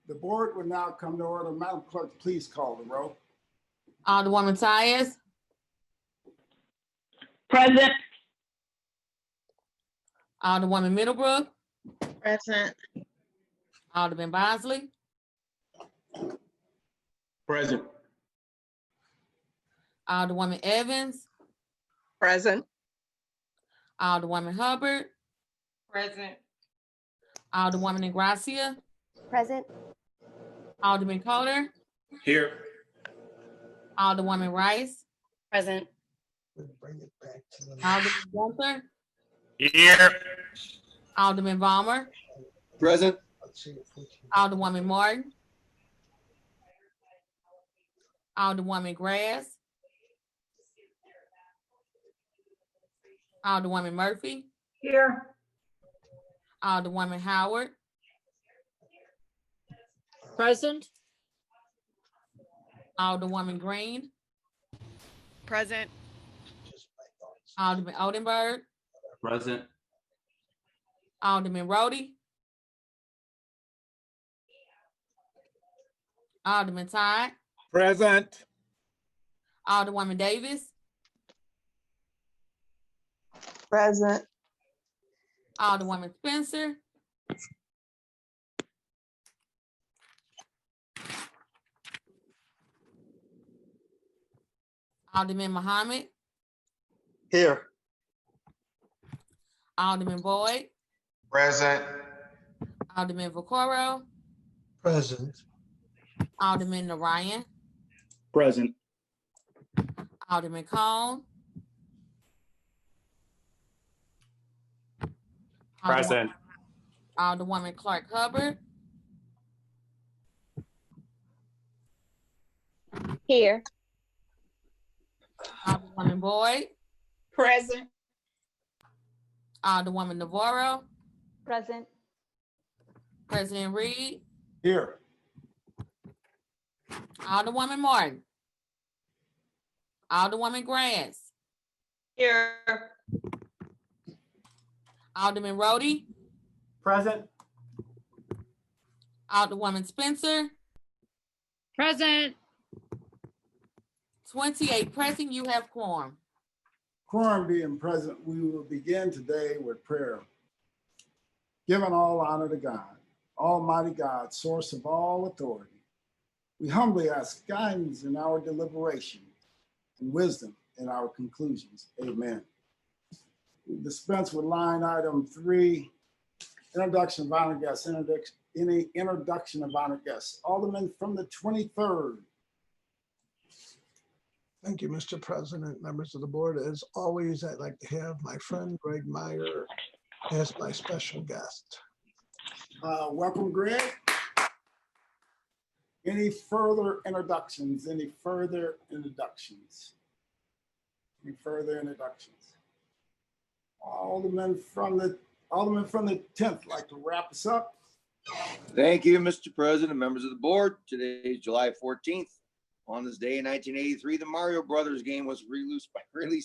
The board will now come to order. Madam Clerk, please call the roll. Alderwoman Tyus, Present. Alderwoman Middlebrook, Present. Alderman Bosley, Present. Alderwoman Evans, Present. Alderwoman Hubbard, Present. Alderwoman Ingracia, Present. Alderman Coder, Here. Alderwoman Rice, Present. Bring it back to the. Alderman Gunther, Here. Alderman Vollmer, Present. Alderwoman Martin, Alderwoman Grass, Alderwoman Murphy, Here. Alderwoman Howard, Present. Alderwoman Green, Present. Alderman Odenberg, Present. Alderman Rhodey, Alderman Todd, Present. Alderwoman Davis, Present. Alderwoman Spencer, Alderman Muhammad, Here. Alderman Boyd, Present. Alderman Vaccaro, Present. Alderman Narayan, Present. Alderman Cone, Present. Alderwoman Clark Hubbard, Here. Alderwoman Boyd, Present. Alderwoman Navarro, Present. President Reed, Here. Alderwoman Martin, Alderwoman Grass, Here. Alderman Rhodey, Present. Alderwoman Spencer, Present. 28 present, you have quorum. Quorum being present, we will begin today with prayer. Giving all honor to God, Almighty God, source of all authority. We humbly ask guidance in our deliberation and wisdom in our conclusions. Amen. We dispense with line item 3, introduction of honor guests. Any introduction of honor guests. Alderman from the 23rd. Thank you, Mr. President, members of the board. As always, I'd like to have my friend Greg Meyer as my special guest. Welcome, Greg. Any further introductions? Any further introductions? Any further introductions? Alderman from the 10th, like to wrap us up. Thank you, Mr. President, members of the board. Today is July 14th. On this day in 1983, the Mario Brothers game was released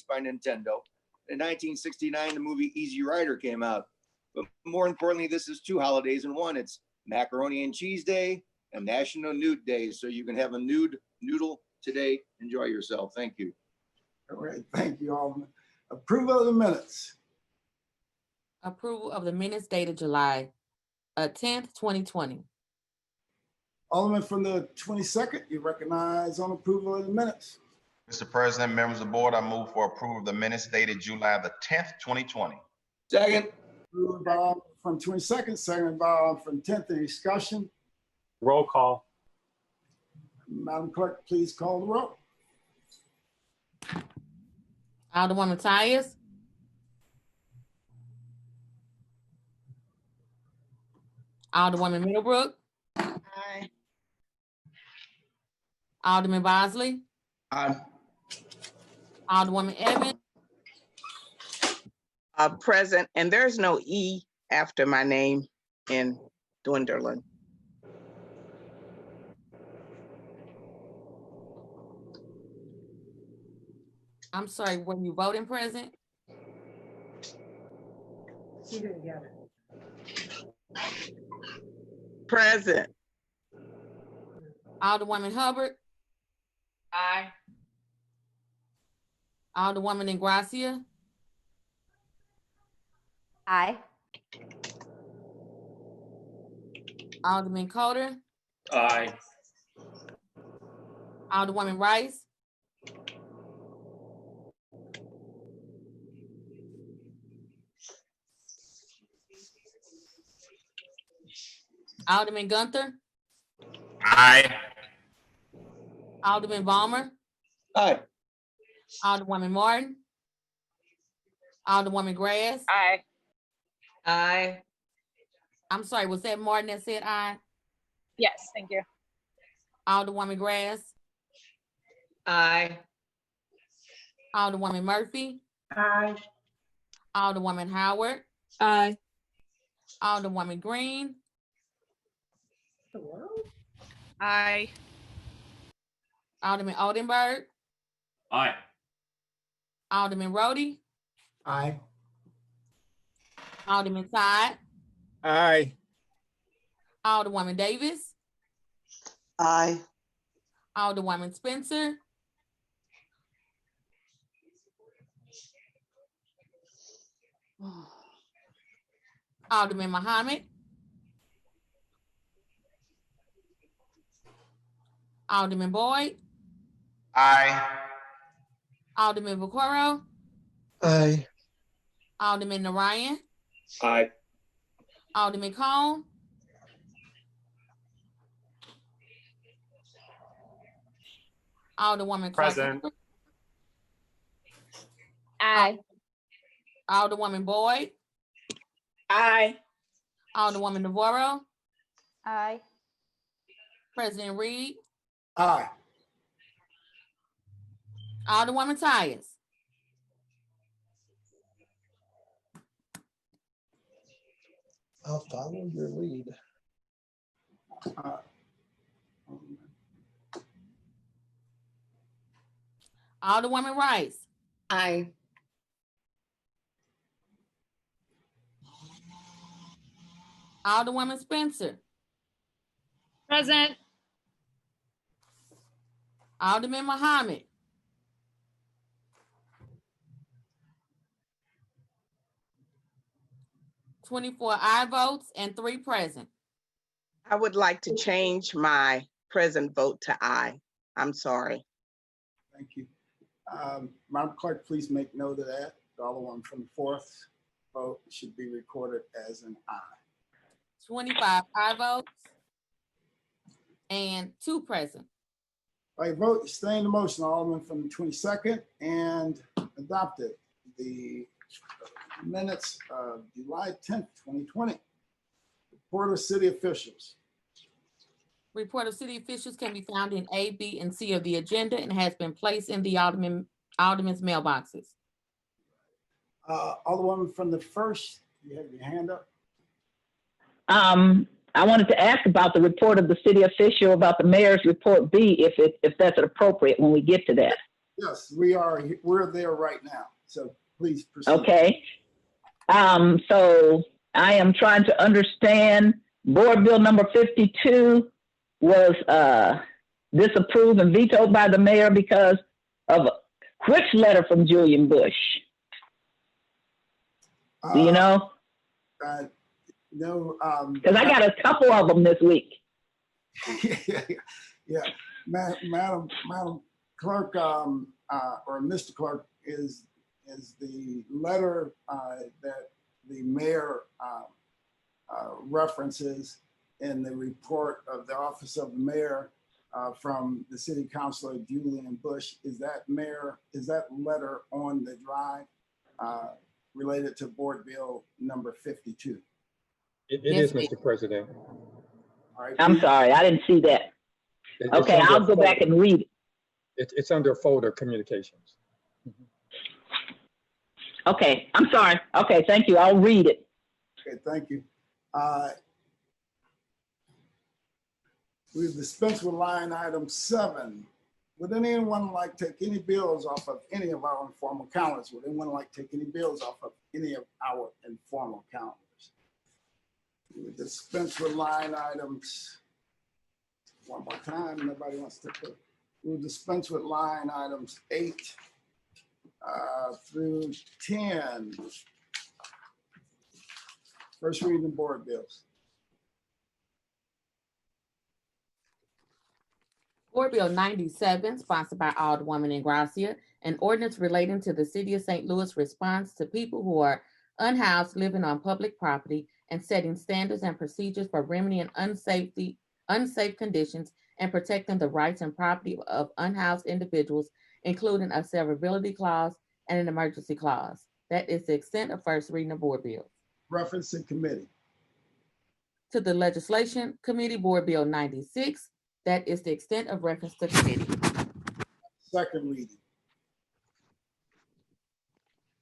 by Nintendo. In 1969, the movie Easy Rider came out. But more importantly, this is 2 holidays in one. It's Macaroni and Cheese Day and National Nude Day. So you can have a nude noodle today. Enjoy yourself. Thank you. All right, thank you, Alderman. Approval of the minutes. Approval of the minutes dated July 10th, 2020. Alderman from the 22nd, you recognize on approval of the minutes. Mr. President, members of the board, I move for approval of the minutes dated July the 10th, 2020. Second. Approved by from 22nd, seconded by from 10th. Any discussion? Roll call. Madam Clerk, please call the roll. Alderwoman Tyus, Alderwoman Middlebrook, Aye. Alderman Bosley, Aye. Alderwoman Evans, Present, and there's no E after my name in Dwindlerland. I'm sorry, were you voting present? Present. Alderwoman Hubbard, Aye. Alderwoman Ingracia, Aye. Alderman Coder, Aye. Alderwoman Rice, Alderman Gunther, Aye. Alderman Balmer, Aye. Alderwoman Martin, Alderwoman Grass. Aye. Aye. I'm sorry, was that Martin that said aye? Yes, thank you. Alderwoman Grass, Aye. Alderwoman Murphy, Aye. Alderwoman Howard, Aye. Alderwoman Green, Aye. Alderman Oldenburg, Aye. Alderman Rhodey, Aye. Alderman Todd, Aye. Alderwoman Davis, Aye. Alderwoman Spencer, Alderman Muhammad, Alderman Boyd, Aye. Alderman Vaquero, Aye. Alderman Narayan, Aye. Alderman Cone, Alderwoman Clark, Present. Aye. Alderwoman Boyd, Aye. Alderwoman Navarro, Aye. President Reed, Aye. Alderwoman Tyus. I'll follow your lead. Alderwoman Rice, Aye. Alderwoman Spencer, Present. Alderman Muhammad, (24) aye votes and 3 present. I would like to change my present vote to aye. I'm sorry. Thank you. Madam Clerk, please make note of that. The other one from the fourth vote should be recorded as an aye. 25 aye votes and 2 present. By vote, staying the motion, Alderman from the 22nd, and adopted the minutes of July 10th, 2020. Report of city officials. Report of city officials can be found in A, B, and C of the agenda and has been placed in the alderman's mailboxes. Alderwoman from the first, you have your hand up. I wanted to ask about the report of the city official about the mayor's report B, if that's appropriate when we get to that. Yes, we're there right now. So please proceed. Okay. So I am trying to understand board bill number 52 was disapproved and vetoed by the mayor because of which letter from Julian Bush? Do you know? No. Because I got a couple of them this week. Yeah. Madam Clerk, or Mr. Clerk, is the letter that the mayor references in the report of the office of the mayor from the city councilor Julian Bush. Is that letter on the drive related to board bill number 52? It Yes, is, Mr. President. All right, I'm please. sorry, I didn't see that. It's Okay, under I'll go back folder. and read it. It's under folder communications. Okay, I'm sorry. Okay, thank you. I'll read it. Okay, thank you. We've dispensed with line item 7. Would anyone like to take any bills off of any of our informal calendars? Would anyone like to take any bills off of any of our informal calendars? We dispense with line items One more time, nobody wants to put. We'll dispense with line items 8 through 10. First reading of board bills. Board Bill 97, sponsored by Alderwoman Ingracia, an ordinance relating to the City of St. Louis response to people who are unhoused living on public property and setting standards and procedures for remedying unsafe conditions and protecting the rights and property of unhoused individuals, including a severability clause and an emergency clause. That is the extent of first reading of board bills. Reference in committee. To the Legislation Committee, Board Bill 96, that is the extent of reference to committee. Second reading.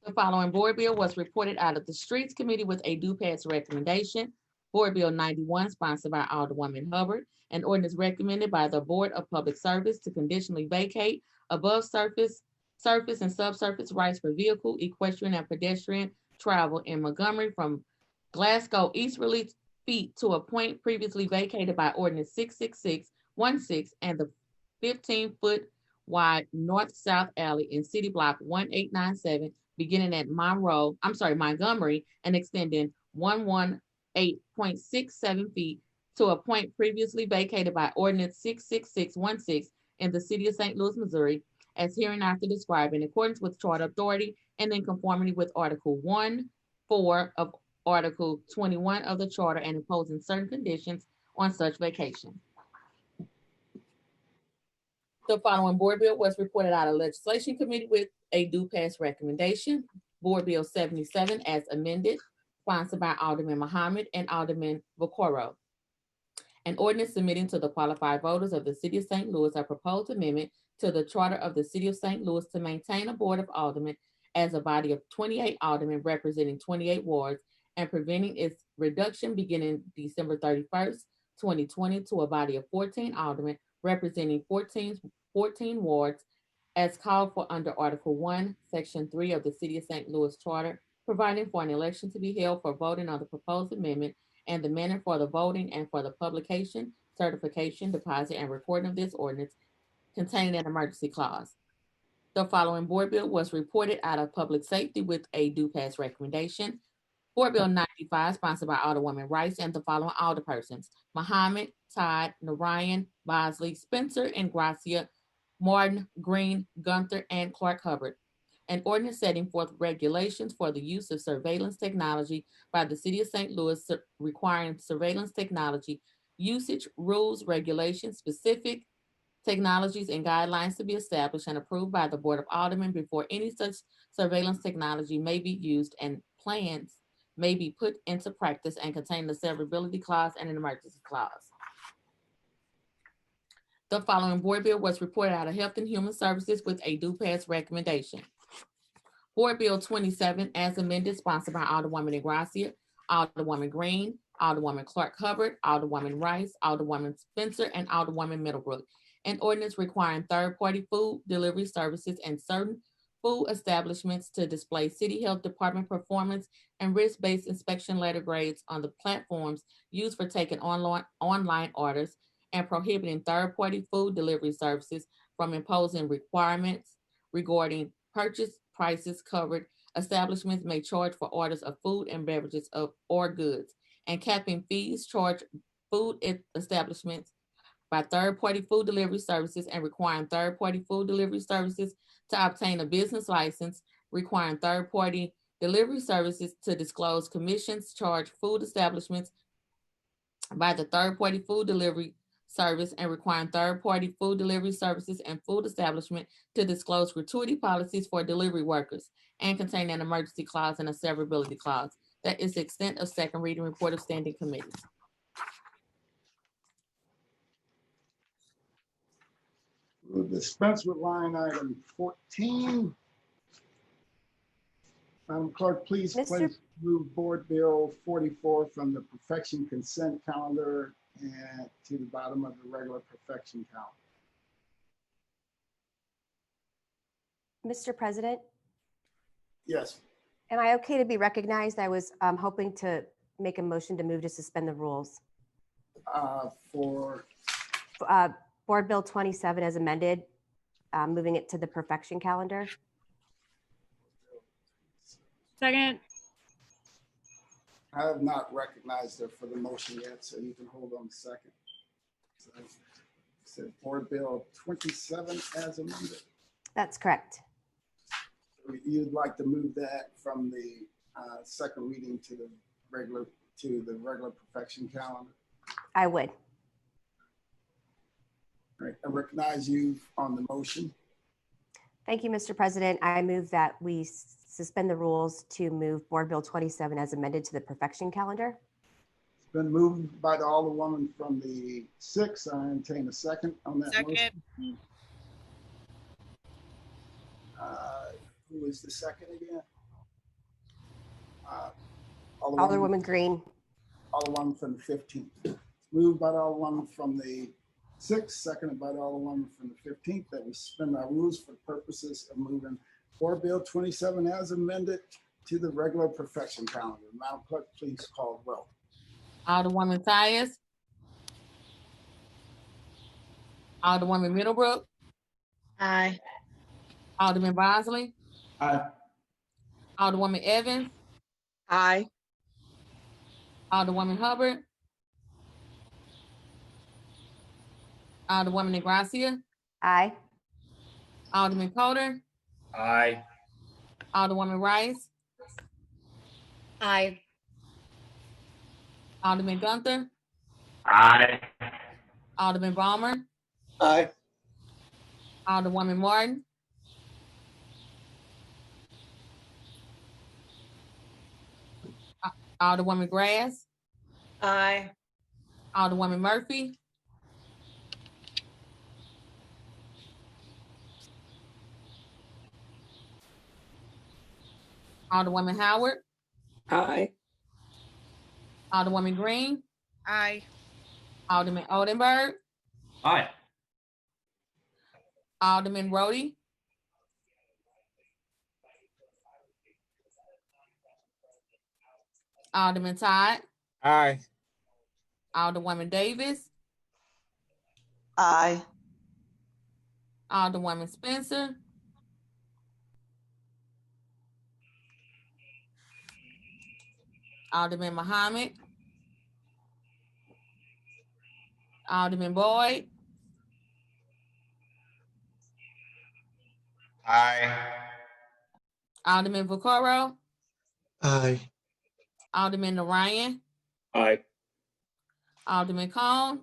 The following board bill was reported out of the Streets Committee with a due pass recommendation. Board Bill 91, sponsored by Alderwoman Hubbard, an ordinance recommended by the Board of Public Service to conditionally vacate above surface and subsurface rights for vehicle, equestrian, and pedestrian travel in Montgomery from Glasgow easterly feet to a point previously vacated by Ordinance 66616 and the 15-foot wide north-south alley in City Block 1897, beginning at Montgomery and extending 118.67 feet to a point previously vacated by Ordinance 66616 in the City of St. Louis, Missouri, as hereinafter described in accordance with Charter Authority and in conformity with Article 1(4) of Article 21 of the Charter and imposing certain conditions on such vacation. The following board bill was reported out of Legislation Committee with a due pass recommendation. Board Bill 77 as amended, sponsored by Alderman Muhammad and Alderman Vaccaro. An ordinance submitting to the qualified voters of the City of St. Louis a proposed amendment to the Charter of the City of St. Louis to maintain a Board of Aldermen as a body of 28 aldermen representing 28 wards and preventing its reduction beginning December 31st, 2020 to a body of 14 aldermen representing 14 wards as called for under Article 1, Section 3 of the City of St. Louis Charter, providing for an election to be held for voting on the proposed amendment and the manner for the voting and for the publication, certification, deposit, and recording of this ordinance containing an emergency clause. The following board bill was reported out of Public Safety with a due pass recommendation. Board Bill 95, sponsored by Alderwoman Rice and the following alderpersons: Muhammad, Todd, Narayan, Bosley, Spencer, Ingracia, Martin, Green, Gunther, and Clark Hubbard. An ordinance setting forth regulations for the use of surveillance technology by the City of St. Louis, requiring surveillance technology usage rules, regulations, specific technologies, and guidelines to be established and approved by the Board of Aldermen before any such surveillance technology may be used, and plans may be put into practice, and contain the severability clause and an emergency clause. The following board bill was reported out of Health and Human Services with a due pass recommendation. Board Bill 27 as amended, sponsored by Alderwoman Ingracia, Alderwoman Green, Alderwoman Clark Hubbard, Alderwoman Rice, Alderwoman Spencer, and Alderwoman Middlebrook. An ordinance requiring third-party food delivery services and certain food establishments to display City Health Department performance and risk-based inspection letter grades on the platforms used for taking online orders, and prohibiting third-party food delivery services from imposing requirements regarding purchase prices covered establishments may charge for orders of food and beverages or goods, and capping fees charged food establishments by third-party food delivery services, and requiring third-party food delivery services to obtain a business license, requiring third-party delivery services to disclose commissions charged food establishments by the third-party food delivery service, and requiring third-party food delivery services and food establishment to disclose gratuity policies for delivery workers, and contain an emergency clause and a severability clause. That is the extent of second reading report of standing committees. We'll dispense with line item 14. Madam Clerk, please move Board Bill 44 from the perfection consent calendar and to the bottom of the regular perfection calendar. Mr. President, Yes. am I okay to be recognized? I was hoping to make a motion to move to suspend the rules. For Board Bill 27 as amended, moving it to the perfection calendar. Second. I have not recognized her for the motion yet, so you can hold on a second. So, said Board Bill 27 as amended. That's correct. You'd like to move that from the second reading to the regular perfection calendar. I would. All right, I recognize you on the motion. Thank you, Mr. President. I move that we suspend the rules to move Board Bill 27 as amended to the perfection calendar. It's been moved by the Alderwoman from the 6th. I entertain a second on that motion. Who is the second again? Alderwoman Green. Alderwoman from the 15th. It's moved by the Alderwoman from the 6th, seconded by the Alderwoman from the 15th, that we suspend our rules for purposes of moving Board Bill 27 as amended to the regular perfection calendar. Madam Clerk, please call the roll. Alderwoman Tyus. Alderwoman Middlebrook. Aye. Alderman Bosley. Aye. Alderwoman Evans. Aye. Alderwoman Hubbard. Alderwoman Negracia. Aye. Alderman Coder. Aye. Alderwoman Rice. Aye. Alderman Gunther. Aye. Alderman Balmer. Aye. Alderwoman Martin. Alderwoman Grass. Aye. Alderwoman Murphy. Alderwoman Howard. Aye. Alderwoman Green. Aye. Alderman Oldenburg. Aye. Alderman Rhodey. Alderman Todd. Aye. Alderwoman Davis. Aye. Alderwoman Spencer. Alderman Muhammad. Alderman Boyd. Aye. Alderman Vaccaro. Aye. Alderman Narayan. Aye. Alderman Cone.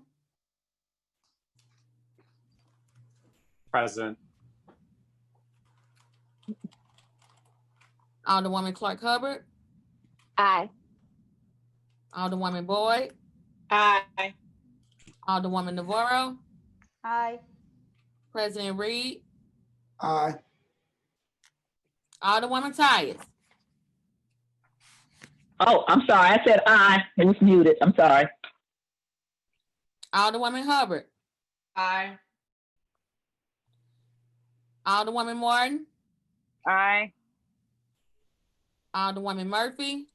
Present. Alderwoman Clark Hubbard. Aye. Alderwoman Boyd. Aye. Alderwoman Navarro. Aye. President Reed. Aye. Alderwoman Tyus. Oh, I'm sorry. I said aye. It was muted. I'm sorry. Alderwoman Hubbard. Aye. Alderwoman Martin. Aye. Alderwoman Murphy.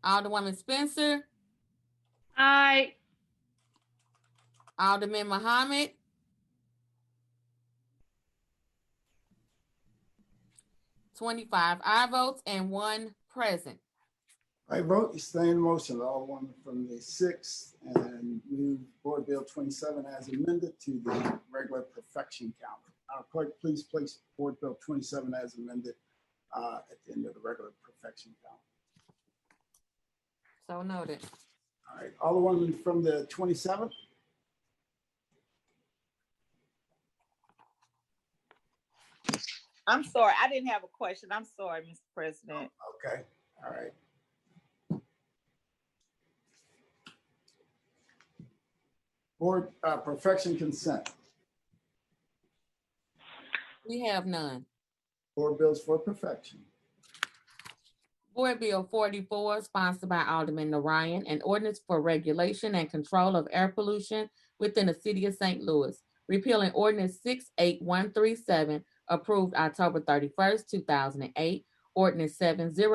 Alderwoman Spencer. Aye. Alderman Muhammad. $25 aye votes and 1 present. I vote you stay in motion, Alderwoman from the 6th, and move Board Bill 27 as amended to the regular perfection calendar. Clerk, please place Board Bill 27 as amended at the end of the regular perfection calendar. So noted. All right, Alderwoman from the 27th. I'm sorry, I didn't have a question. I'm sorry, Mr. President. Okay, all right. Board perfection consent. We have none. Board bills for perfection. Board Bill 44, sponsored by Alderman Narayan, an ordinance for regulation and control of air pollution within the city of St. Louis, repealing ordinance 68137, approved October 31st, 2008, ordinance 70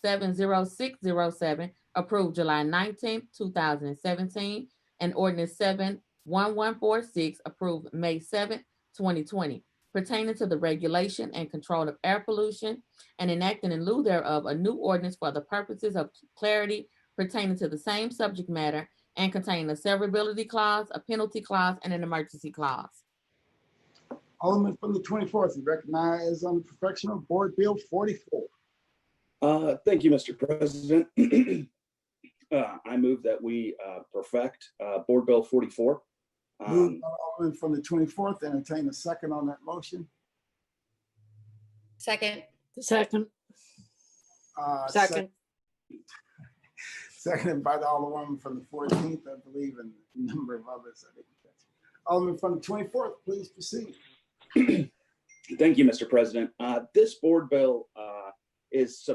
70607, approved July 19th, 2017, and ordinance 71146, approved May 7th, 2020, pertaining to the regulation and control of air pollution, and enacting in lieu thereof a new ordinance for the purposes of clarity pertaining to the same subject matter and containing a severability clause, a penalty clause, and an emergency clause. Alderman from the 24th, you recognize on the perfection of Board Bill 44. Thank you, Mr. President. I move that we perfect Board Bill 44. Moved by Alderman from the 24th, entertain a second on that motion. Second. Second. Second. Seconded by the Alderwoman from the 14th, I believe, and a number of others. I didn't catch. Alderman from the 24th, please proceed. Thank you, Mr. President. This board bill it's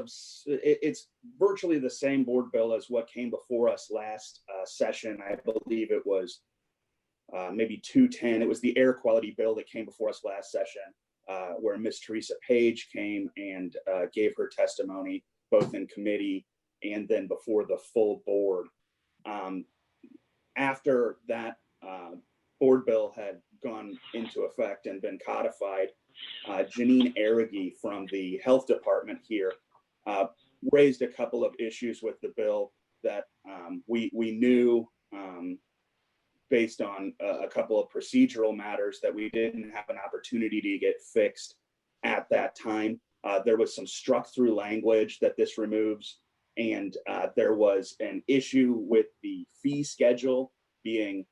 virtually the same board bill as what came before us last session. I believe it was maybe 210. It was the air quality bill that came before us last session, where Miss Teresa Page came and gave her testimony both in committee and then before the full board. After that board bill had gone into effect and been codified, Janine Arraghi from the health department here raised a couple of issues with the bill that we knew based on a couple of procedural matters that we didn't have an opportunity to get fixed at that time. There was some struck through language that this removes, and there was an issue with the fee schedule being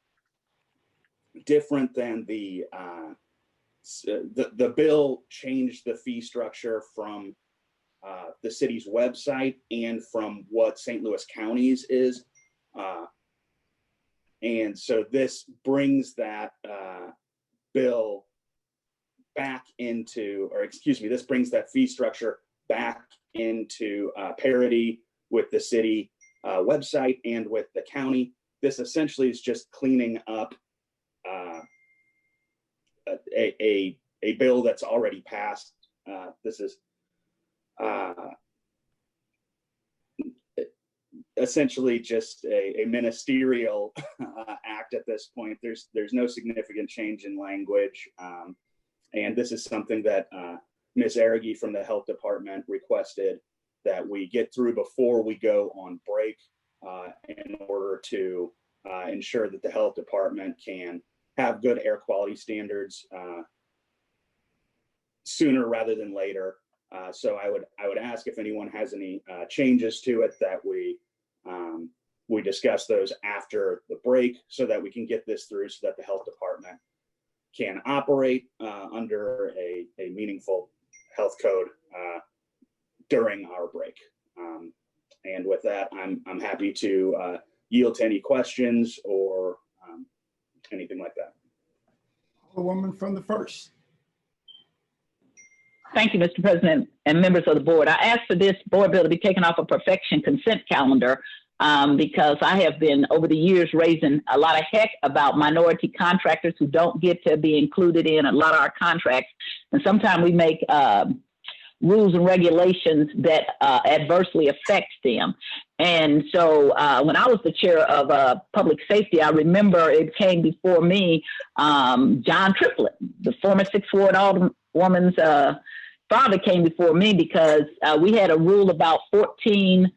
different than the bill changed the fee structure from the city's website and from what St. Louis County's is. And so this brings that bill back into, or excuse me, this brings that fee structure back into parity with the city website and with the county. This essentially is just cleaning up a bill that's already passed. This is essentially just a ministerial act at this point. There's no significant change in language, and this is something that Ms. Arraghi from the health department requested that we get through before we go on break in order to ensure that the health department can have good air quality standards sooner rather than later. So I would ask if anyone has any changes to it, that we discuss those after the break so that we can get this through, so that the health department can operate under a meaningful health code during our break. And with that, I'm happy to yield to any questions or anything like that. Alderwoman from the 1st. Thank you, Mr. President and members of the board. I asked for this board bill to be taken off a perfection consent calendar because I have been over the years raising a lot of heck about minority contractors who don't get to be included in a lot of our contracts. And sometimes we make rules and regulations that adversely affects them. And so when I was the chair of public safety, I remember it came before me, John Triplett, the former 6th Ward Alderwoman's father, came before me because we had a rule about 14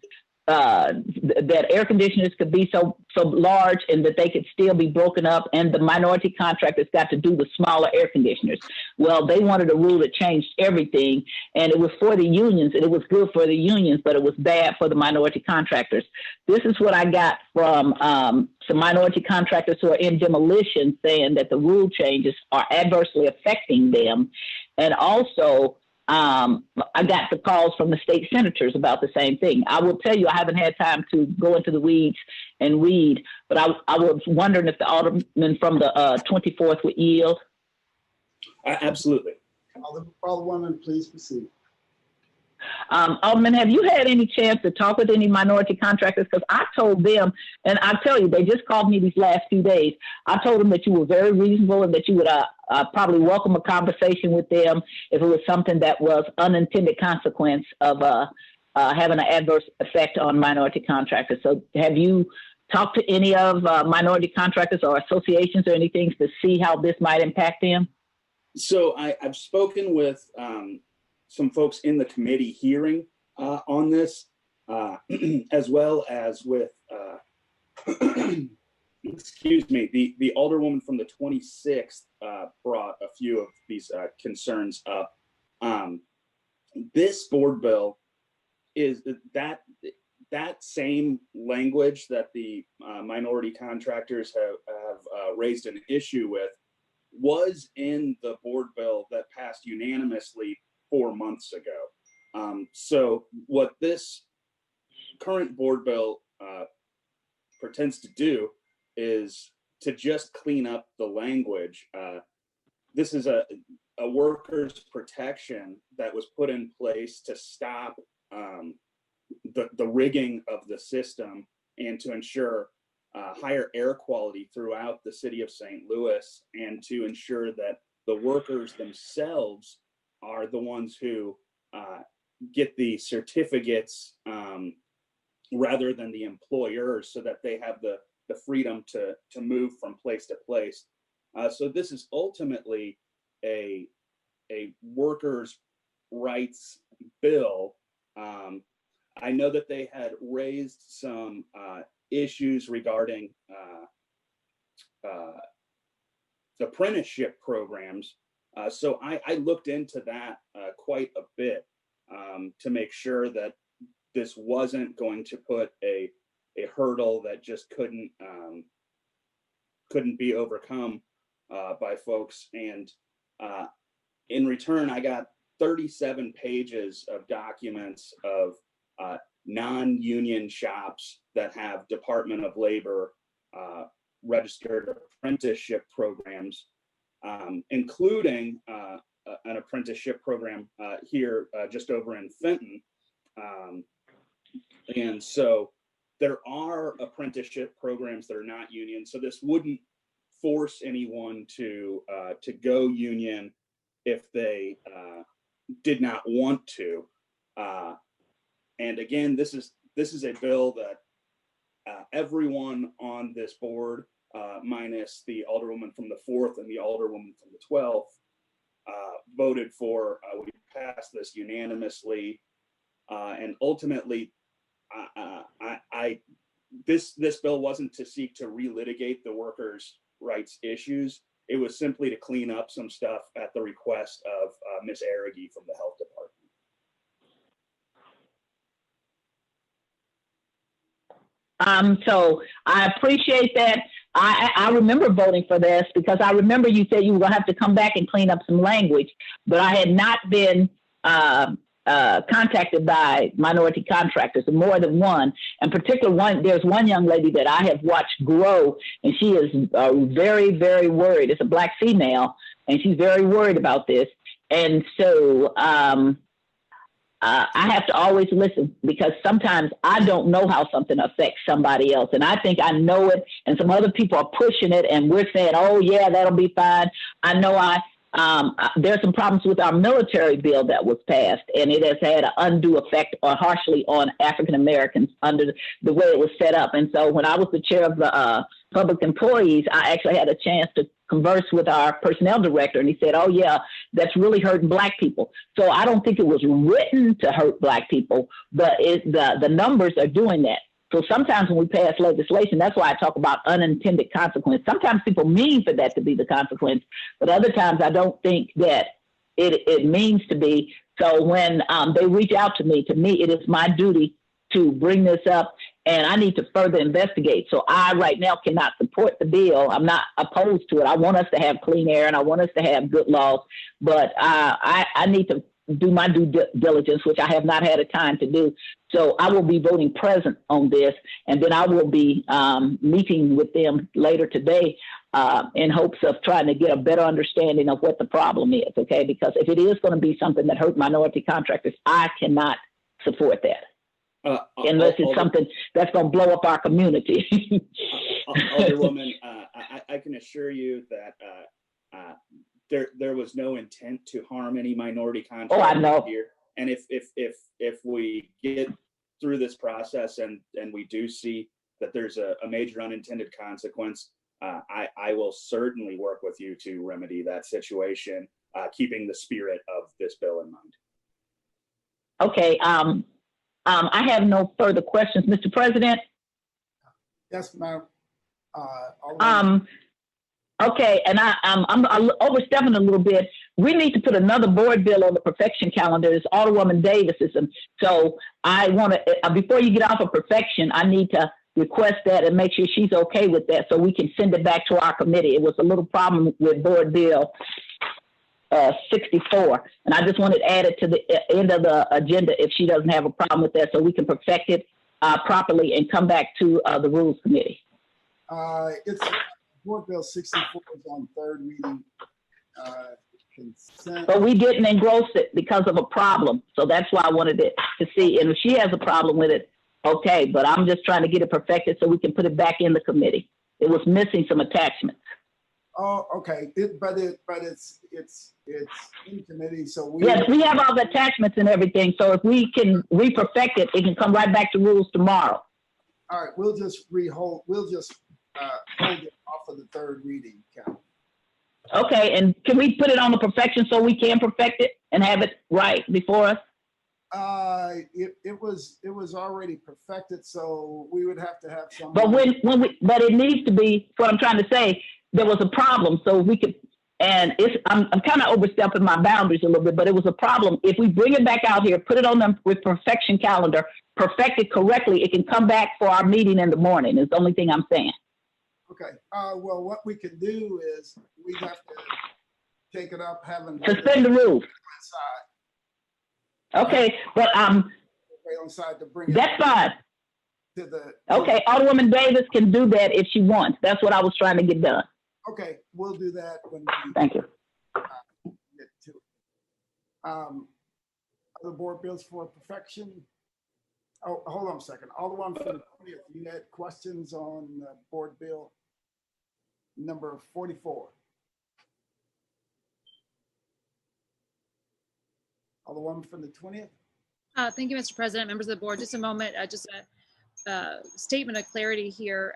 that air conditioners could be so large and that they could still be broken up, and the minority contractors got to do the smaller air conditioners. Well, they wanted a rule that changed everything, and it was for the unions, and it was good for the unions, but it was bad for the minority contractors. This is what I got from some minority contractors who are in demolition, saying that the rule changes are adversely affecting them. And also, I got the calls from the state senators about the same thing. I will tell you, I haven't had time to go into the weeds and read, but I was wondering if the alderman from the 24th would yield. Absolutely. Alderwoman, please proceed. Alderman, have you had any chance to talk with any minority contractors? Because I told them, and I tell you, they just called me these last few days. I told them that you were very reasonable and that you would probably welcome a conversation with them if it was something that was unintended consequence of having an adverse effect on minority contractors. So have you talked to any of minority contractors or associations or anything to see how this might impact them? So I've spoken with some folks in the committee hearing on this, as well as with, excuse me, the alderwoman from the 26th brought a few of these concerns up. This board bill is that same language that the minority contractors have raised an issue with was in the board bill that passed unanimously 4 months ago. So what this current board bill pretends to do is to just clean up the language. This is a workers' protection that was put in place to stop the rigging of the system and to ensure higher air quality throughout the city of St. Louis, and to ensure that the workers themselves are the ones who get the certificates rather than the employers, so that they have the freedom to move from place to place. So this is ultimately a workers' rights bill. I know that they had raised some issues regarding apprenticeship programs. So I looked into that quite a bit to make sure that this wasn't going to put a hurdle that just couldn't be overcome by folks. And in return, I got 37 pages of documents of non-union shops that have Department of Labor registered apprenticeship programs, including an apprenticeship program here just over in Fenton. And so there are apprenticeship programs that are not union. So this wouldn't force anyone to go union if they did not want to. And again, this is a bill that everyone on this board, minus the alderwoman from the 4th and the alderwoman from the 12th, voted for. We passed this unanimously, and ultimately, this bill wasn't to seek to relitigate the workers' rights issues. It was simply to clean up some stuff at the request of Ms. Arragee from the Health Department. So I appreciate that. I remember voting for this because I remember you said you were gonna have to come back and clean up some language, but I had not been contacted by minority contractors, more than one. In particular, there's one young lady that I have watched grow, and she is very, very worried. It's a Black female, and she's very worried about this. And so I have to always listen, because sometimes I don't know how something affects somebody else. And I think I know it, and some other people are pushing it, and we're saying, oh, yeah, that'll be fine. I know there's some problems with our military bill that was passed, and it has had an undue effect or harshly on African Americans under the way it was set up. And so when I was the chair of the public employees, I actually had a chance to converse with our personnel director, and he said, oh yeah, that's really hurting Black people. So I don't think it was written to hurt Black people, but the numbers are doing that. So sometimes when we pass legislation, that's why I talk about unintended consequence. Sometimes people mean for that to be the consequence, but other times I don't think that it means to be. So when they reach out to me, it is my duty to bring this up, and I need to further investigate. So I right now cannot support the bill. I'm not opposed to it. I want us to have clean air, and I want us to have good laws, but I need to do my due diligence, which I have not had a time to do. So I will be voting present on this, and then I will be meeting with them later today in hopes of trying to get a better understanding of what the problem is, okay? Because if it is going to be something that hurt minority contractors, I cannot support that. Unless it's something that's going to blow up our community. Alderwoman, I can assure you that there was no intent to harm any minority contractors I know. here. And if we get through this process and we do see that there's a major unintended consequence, I will certainly work with you to remedy that situation, keeping the spirit of this bill in mind. Okay. I have no further questions, Mr. President. Yes, ma'am. Okay, and I'm overstepping a little bit. We need to put another board bill on the perfection calendar. It's Alderwoman Davis's. And so I want to, before you get off of perfection, I need to request that and make sure she's okay with that so we can send it back to our committee. It was a little problem with board bill 64. And I just wanted to add it to the end of the agenda if she doesn't have a problem with that so we can perfect it properly and come back to the Rules Committee. It's Board Bill 64 is on third reading. Consent. But we didn't engross it because of a problem. So that's why I wanted it to see. And if she has a problem with it, okay. But I'm just trying to get it perfected so we can put it back in the committee. It was missing some attachments. Oh, okay. But it's in committee, so we. Yes, we have all the attachments and everything. So if we can re-perfect it, it can come right back to rules tomorrow. All right, we'll just hold it off of the third reading count. Okay, and can we put it on the perfection so we can perfect it and have it right before us? It was already perfected, so we would have to have some. But but it needs to be. What I'm trying to say, there was a problem, so we could. And I'm kind of overstepping my boundaries a little bit, but it was a problem. If we bring it back out here, put it on the with perfection calendar, perfect it correctly, it can come back for our meeting in the morning. Is the only thing I'm saying. Okay. Well, what we can do is we have to take it up, suspend the rules. Okay, but on side to bring that's fine. To the okay, Alderwoman Davis can do that if she wants. That's what I was trying to get done. Okay, we'll do that when we thank you. Get to it. Other board bills for perfection. Oh, hold on a second. Alderman from the 20th, you had questions on board bill number 44. Alderman from the 20th. Thank you, Mr. President, members of the board. Just a moment, just a statement of clarity here.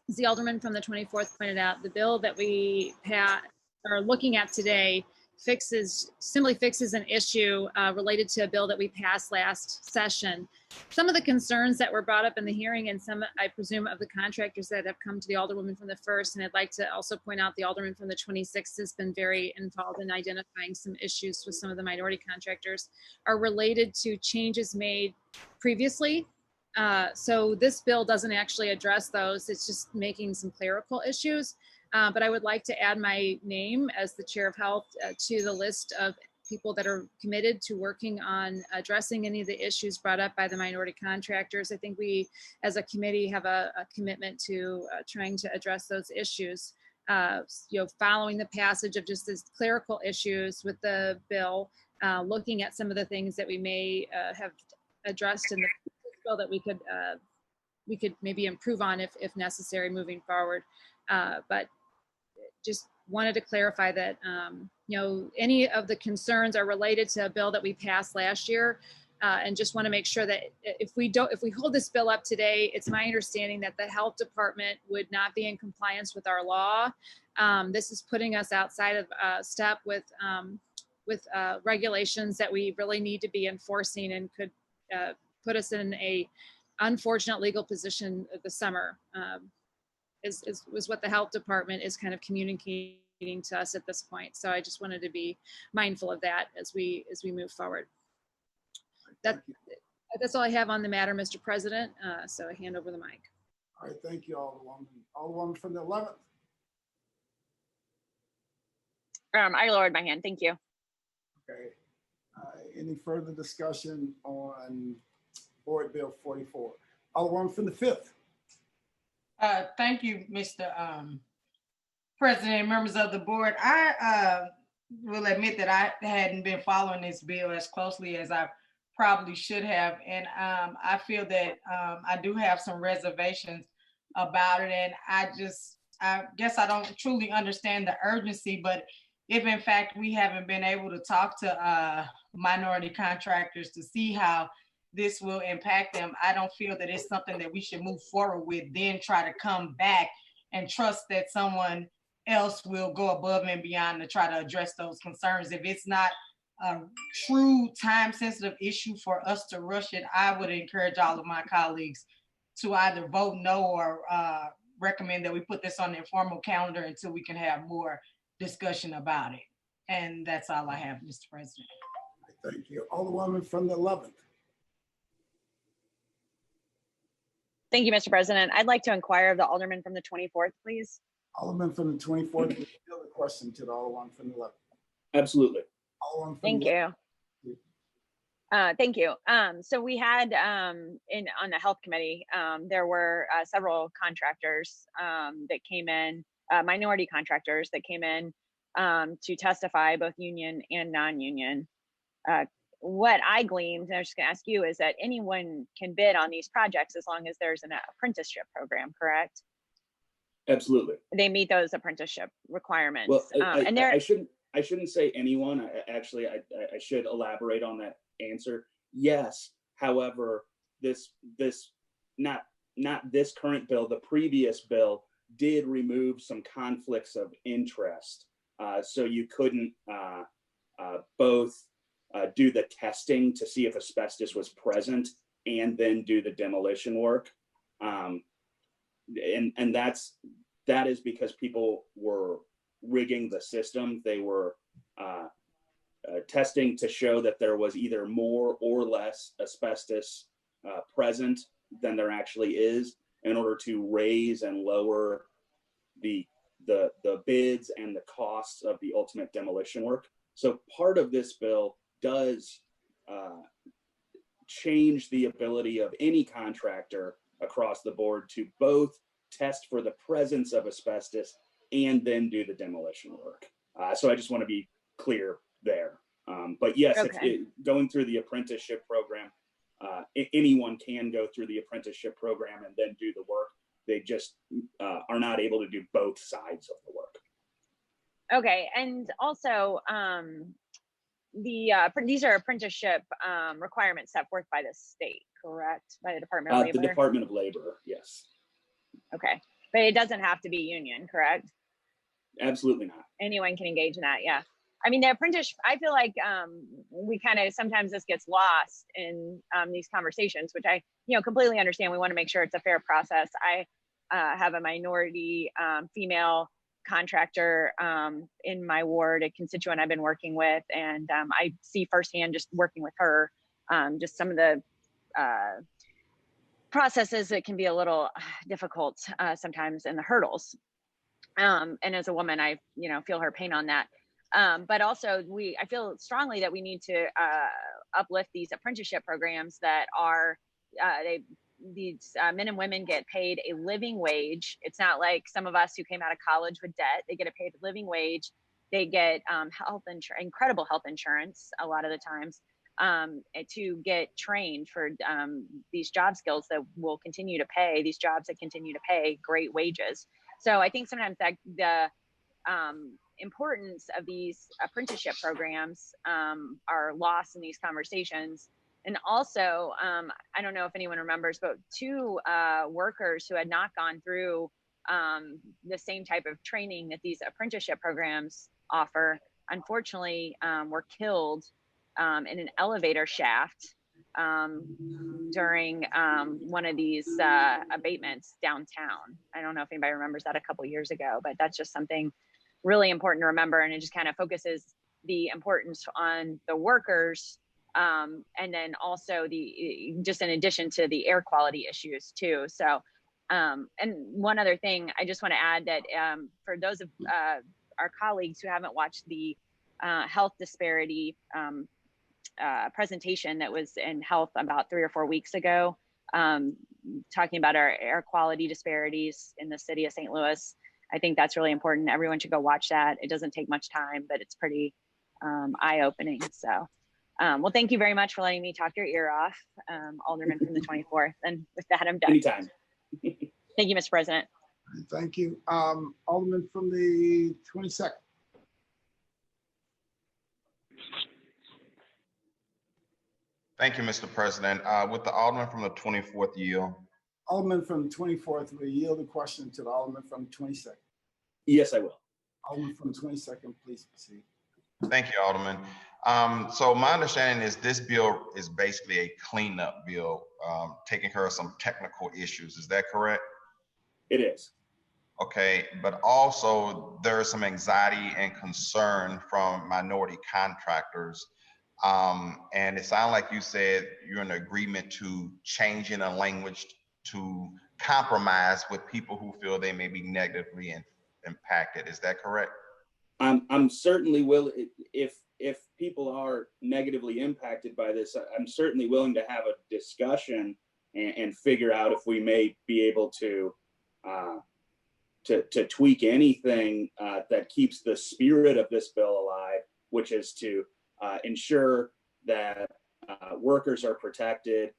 As the Alderman from the 24th pointed out, the bill that we are looking at today simply fixes an issue related to a bill that we passed last session. Some of the concerns that were brought up in the hearing and some, I presume, of the contractors that have come to the Alderwoman from the 1st, and I'd like to also point out the Alderman from the 26th has been very involved in identifying some issues with some of the minority contractors, are related to changes made previously. So this bill doesn't actually address those. It's just making some clerical issues. But I would like to add my name as the Chair of Health to the list of people that are committed to working on addressing any of the issues brought up by the minority contractors. I think we, as a committee, have a commitment to trying to address those issues. Following the passage of just these clerical issues with the bill, looking at some of the things that we may have addressed in the bill that we could maybe improve on if necessary moving forward. But just wanted to clarify that any of the concerns are related to a bill that we passed last year, and just want to make sure that if we hold this bill up today, it's my understanding that the health department would not be in compliance with our law. This is putting us outside of step with regulations that we really need to be enforcing, and could put us in a unfortunate legal position this summer. Is what the health department is kind of communicating to us at this point. So I just wanted to be mindful of that as we move forward. That's all I have on the matter, Mr. President. So I hand over the mic. All right, thank you, Alderwoman. Alderwoman from the 11th. I lowered my hand. Thank you. Okay. Any further discussion on Board Bill 44? Alderwoman from the 5th. Thank you, Mr. President and members of the board. I will admit that I hadn't been following this bill as closely as I probably should have. And I feel that I do have some reservations about it. And I guess I don't truly understand the urgency, but if in fact we haven't been able to talk to minority contractors to see how this will impact them, I don't feel that it's something that we should move forward with, then try to come back and trust that someone else will go above and beyond to try to address those concerns. If it's not a true time-sensitive issue for us to rush it, I would encourage all of my colleagues to either vote no or recommend that we put this on the informal calendar until we can have more discussion about it. And that's all I have, Mr. President. Thank you. Alderwoman from the 11th. Thank you, Mr. President. I'd like to inquire of the Alderman from the 24th, please. Alderman from the 24th, the question to the Alderman from the 11th. Absolutely. Alderman from Thank the you. Thank you. So we had on the health committee, there were several contractors that came in, minority contractors that came in to testify, both union and non-union. What I gleaned, and I was just going to ask you, is that anyone can bid on these projects as long as there's an apprenticeship program, correct? Absolutely. They meet those apprenticeship requirements. Well, and I shouldn't say anyone. I should elaborate on that answer. Yes. However, not this current bill, the previous bill did remove some conflicts of interest. So you couldn't both do the testing to see if asbestos was present and then do the demolition work. And that is because people were rigging the system. They were testing to show that there was either more or less asbestos present than there actually is, in order to raise and lower the bids and the costs of the ultimate demolition work. So part of this bill does change the ability of any contractor across the board to both test for the presence of asbestos and then do the demolition work. So I just want to be clear there. But yes, okay. Going through the apprenticeship program, anyone can go through the apprenticeship program and then do the work. They just are not able to do both sides of the work. Okay, and also these are apprenticeship requirements set forth by the state, correct? By the Department of Labor? The Department of Labor, yes. Okay, but it doesn't have to be union, correct? Absolutely not. Anyone can engage in that, yeah. I mean, the apprentice, I feel like we kind of, sometimes this gets lost in these conversations, which I, completely understand. We want to make sure it's a fair process. I have a minority female contractor in my ward, a constituent I've been working with, and I see firsthand, just working with her, just some of the processes that can be a little difficult sometimes, and the hurdles. And as a woman, I feel her pain on that. But also I feel strongly that we need to uplift these apprenticeship programs that are, these men and women get paid a living wage. It's not like some of us who came out of college with debt. They get a paid living wage. They get incredible health insurance a lot of the times, to get trained for these job skills that will continue to pay, these jobs that continue to pay great wages. So I think sometimes that the importance of these apprenticeship programs are lost in these conversations. And also, I don't know if anyone remembers, but two workers who had not gone through the same type of training that these apprenticeship programs offer, unfortunately, were killed in an elevator shaft during one of these abatements downtown. I don't know if anybody remembers that a couple years ago, but that's just something really important to remember. And it just kind of focuses the importance on the workers, and then also just in addition to the air quality issues too. So, and one other thing, I just want to add that for those of our colleagues who haven't watched the health disparity presentation that was in health about 3 or 4 weeks ago, talking about our air quality disparities in the city of St. Louis, I think that's really important. Everyone should go watch that. It doesn't take much time, but it's pretty eye-opening. So, well, thank you very much for letting me talk your ear off, Alderman from the 24th. And with that, I'm done. Anytime. Thank you, Mr. President. Thank you. Alderman from the 22nd. Thank you, Mr. President. With the Alderman from the 24th yield. Alderman from the 24th will yield the question to the Alderman from the 22nd. Yes, I will. Alderman from the 22nd, please proceed. Thank you, Alderman. So my understanding is this bill is basically a cleanup bill, taking care of some technical issues. Is that correct? It is. Okay, but also there is some anxiety and concern from minority contractors. And it sounded like you said you're in agreement to changing the language to compromise with people who feel they may be negatively impacted. Is that correct? I'm certainly willing, if people are negatively impacted by this, I'm certainly willing to have a discussion and figure out if we may be able to tweak anything that keeps the spirit of this bill alive, which is to ensure that workers are protected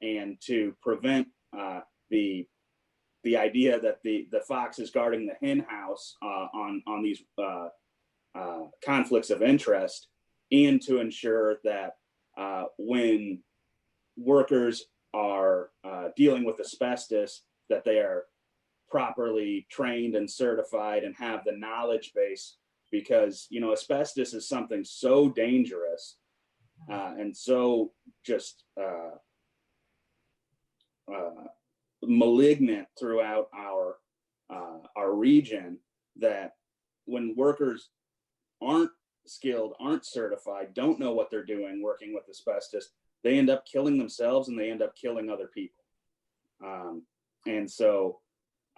and to prevent the idea that the fox is guarding the hen house on these conflicts of interest, and to ensure that when workers are dealing with asbestos, that they are properly trained and certified and have the knowledge base, because asbestos is something so dangerous and so just malignant throughout our region, that when workers aren't skilled, aren't certified, don't know what they're doing working with asbestos, they end up killing themselves and they end up killing other people. And so,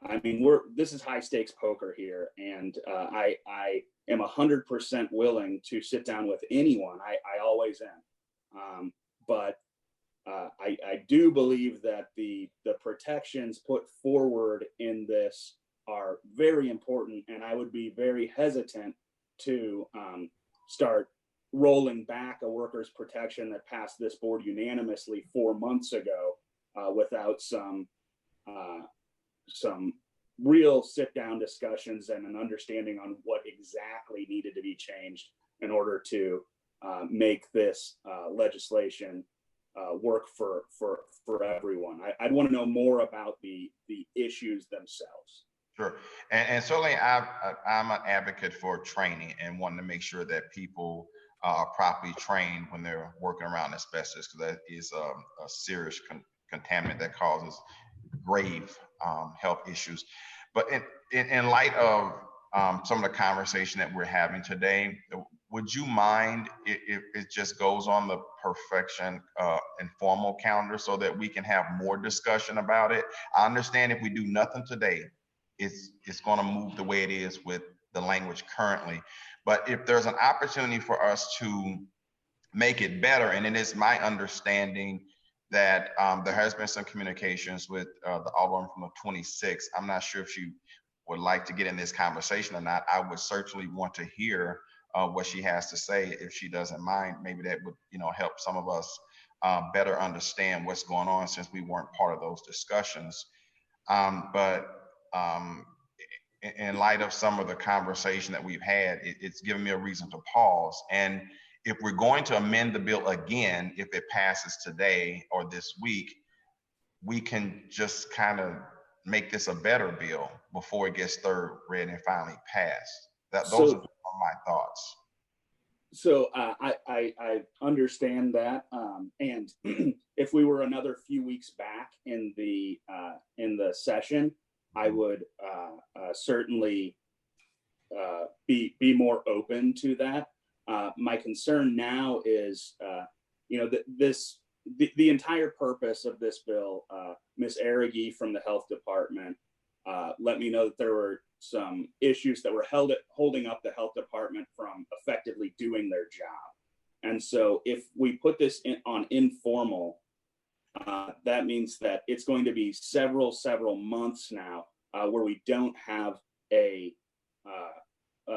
I mean, this is high stakes poker here, and I am 100% willing to sit down with anyone. I always am. But I do believe that the protections put forward in this are very important, and I would be very hesitant to start rolling back a workers' protection that passed this board unanimously 4 months ago without some real sit-down discussions and an understanding on what exactly needed to be changed in order to make this legislation work for everyone. I'd want to know more about the issues themselves. Sure, and certainly I'm an advocate for training and wanting to make sure that people are properly trained when they're working around asbestos, because that is a serious contaminant that causes grave health issues. But in light of some of the conversation that we're having today, would you mind if it just goes on the perfection informal calendar so that we can have more discussion about it? I understand if we do nothing today, it's going to move the way it is with the language currently. But if there's an opportunity for us to make it better, and it is my understanding that there has been some communications with the Alderman from the 26th. I'm not sure if she would like to get in this conversation or not. I would certainly want to hear what she has to say, if she doesn't mind. Maybe that would help some of us better understand what's going on, since we weren't part of those discussions. But in light of some of the conversation that we've had, it's given me a reason to pause. And if we're going to amend the bill again, if it passes today or this week, we can just kind of make this a better bill before it gets third read and finally passed. Those are my thoughts. So I understand that, and if we were another few weeks back in the session, I would certainly be more open to that. My concern now is, the entire purpose of this bill. Ms. Arragee from the Health Department let me know that there were some issues that were holding up the Health Department from effectively doing their job. And so if we put this on informal, that means that it's going to be several months now where we don't have a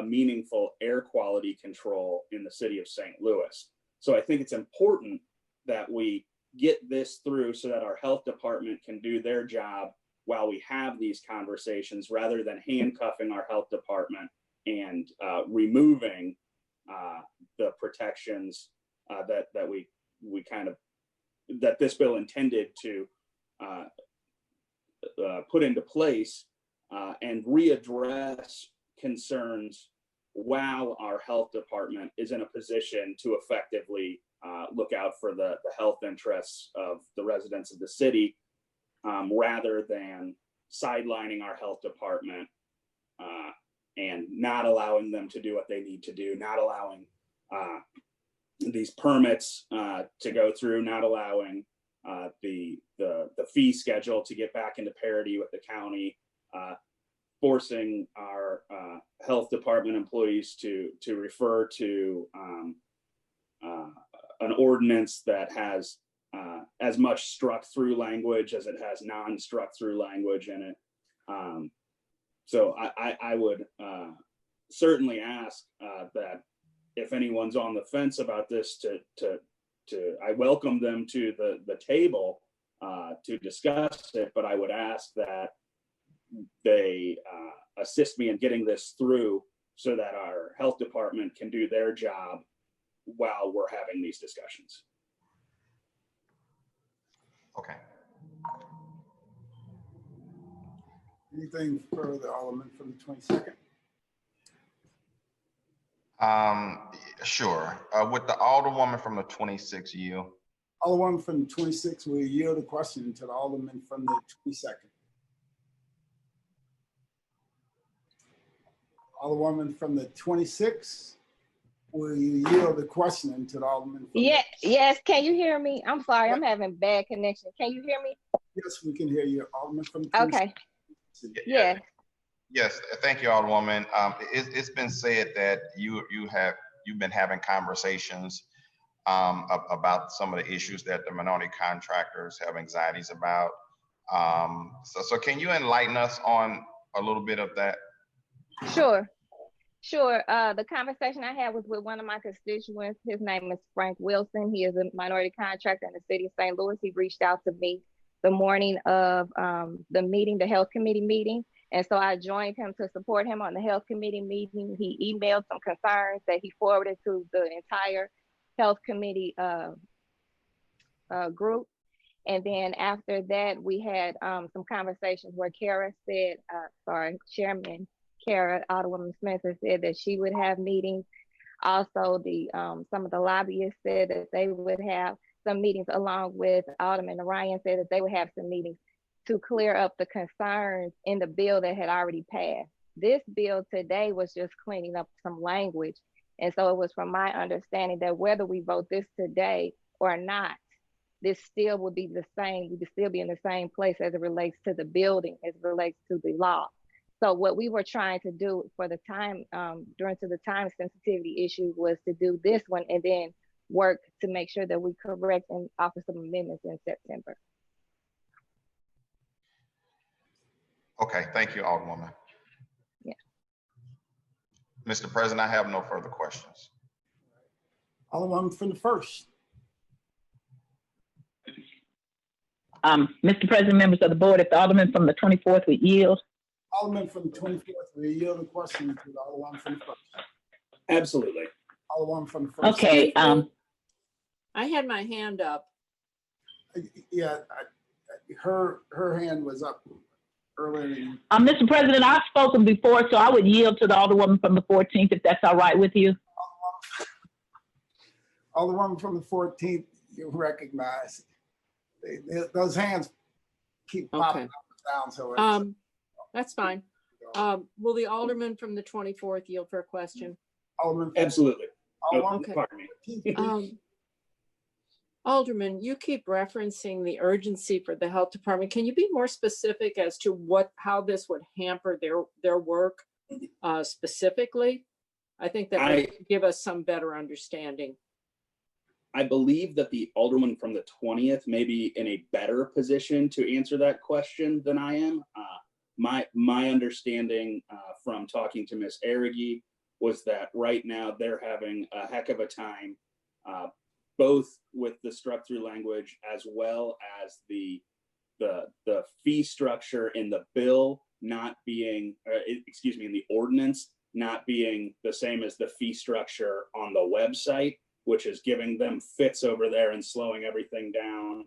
meaningful air quality control in the city of St. Louis. So I think it's important that we get this through so that our health department can do their job while we have these conversations, rather than handcuffing our health department and removing the protections that this bill intended to put into place and readdress concerns while our health department is in a position to effectively look out for the health interests of the residents of the city, rather than sidelining our health department and not allowing them to do what they need to do, not allowing these permits to go through, not allowing the fee schedule to get back into parity with the county, forcing our health department employees to refer to an ordinance that has as much struck through language as it has non-struck through language in it. So I would certainly ask that if anyone's on the fence about this, I welcome them to the table to discuss it, but I would ask that they assist me in getting this through so that our health department can do their job while we're having these discussions. Okay. Anything further, Alderman, from the 22nd? Sure. With the Alderwoman from the 26th yield. Alderwoman from the 26th will yield the question to the Alderman from the 22nd. Alderwoman from the 26th, will you yield the question to the Alderman? Yes. Can you hear me? I'm sorry, I'm having bad connection. Can you hear me? Yes, we can hear you, Alderman from the 26th. Okay. Yeah. Yes, thank you, Alderwoman. It's been said that you've been having conversations about some of the issues that the minority contractors have anxieties about. So can you enlighten us on a little bit of that? Sure. The conversation I had was with one of my constituents. His name is Frank Wilson. He is a minority contractor in the city of St. Louis. He reached out to me the morning of the meeting, the health committee meeting. And so I joined him to support him on the health committee meeting. He emailed some concerns that he forwarded to the entire health committee group. And then after that, we had some conversations where Kara said, Chairman Kara, Alderwoman Spencer said that she would have meetings. Also, some of the lobbyists said that they would have some meetings, along with Alderman Ryan said that they would have some meetings to clear up the concerns in the bill that had already passed. This bill today was just cleaning up some language. And so it was from my understanding that whether we vote this today or not, this still would be the same. We would still be in the same place as it relates to the building, as it relates to the law. So what we were trying to do for the time, during to the time sensitivity issue, was to do this one and then work to make sure that we correct and offer some amendments in September. Okay, thank you, Alderwoman. Yeah. Mr. President, I have no further questions. Alderwoman from the 1st. Mr. President, members of the board, if the Alderman from the 24th would yield. Alderman from the 24th will yield the question to the Alderwoman from the 1st. Absolutely. Alderwoman from the 1st. Okay. I had my hand up. Yeah, her hand was up earlier. Mr. President, I've spoken before, so I would yield to the Alderwoman from the 14th, if that's all right with you. Alderwoman from the 14th, you recognize. Those hands keep popping up and down. So that's fine. Will the Alderman from the 24th yield for a question? Alderman. Absolutely. Okay. Pardon me. Alderman, you keep referencing the urgency for the health department. Can you be more specific as to how this would hamper their work specifically? I think that would give us some better understanding. I believe that the Alderman from the 20th may be in a better position to answer that question than I am. My understanding from talking to Ms. Arraghi was that right now they're having a heck of a time, both with the struck through language as well as the fee structure in the bill not being, in the ordinance not being the same as the fee structure on the website, which is giving them fits over there and slowing everything down.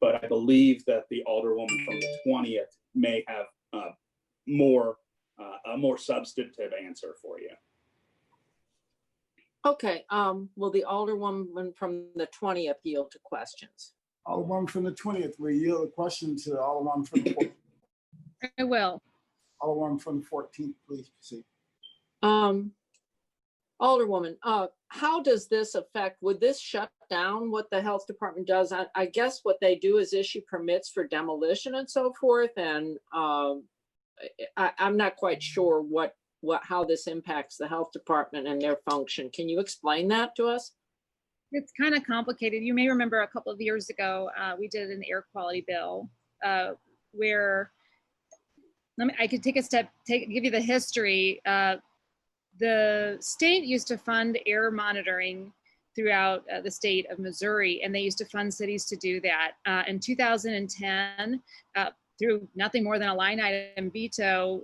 But I believe that the Alderwoman from the 20th may have a more substantive answer for you. Okay, will the Alderwoman from the 20th yield to questions? Alderman from the 20th, we yield the question to Alderman from the 14th. I will. Alderman from the 14th, please proceed. Alderwoman, how does this affect, would this shut down what the health department does? I guess what they do is issue permits for demolition and so forth. And I'm not quite sure how this impacts the health department and their function. Can you explain that to us? It's kind of complicated. You may remember a couple of years ago, we did an air quality bill where, I could take a step, give you the history. The state used to fund air monitoring throughout the state of Missouri, and they used to fund cities to do that. In 2010, through nothing more than a line item veto,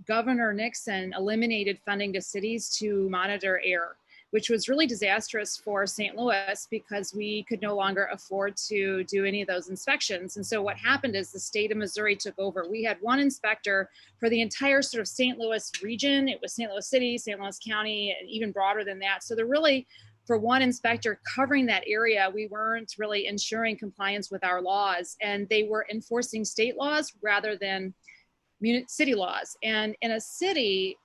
Governor Nixon eliminated funding to cities to monitor air, which was really disastrous for St. Louis because we could no longer afford to do any of those inspections. And so what happened is the state of Missouri took over. We had one inspector for the entire sort of St. Louis region. It was St. Louis City, St. Louis County, and even broader than that. So they're really, for one inspector covering that area, we weren't really ensuring compliance with our laws, and they were enforcing state laws rather than city laws. And in a city,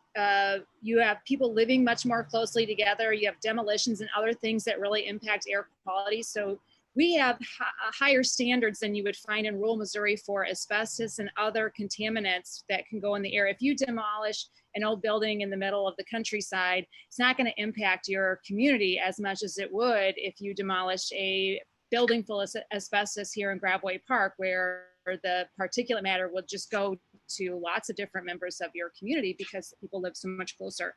you have people living much more closely together. You have demolitions and other things that really impact air quality. So we have higher standards than you would find in rural Missouri for asbestos and other contaminants that can go in the air. If you demolish an old building in the middle of the countryside, it's not going to impact your community as much as it would if you demolish a building full of asbestos here in Grabway Park, where the particulate matter will just go to lots of different members of your community because people live so much closer.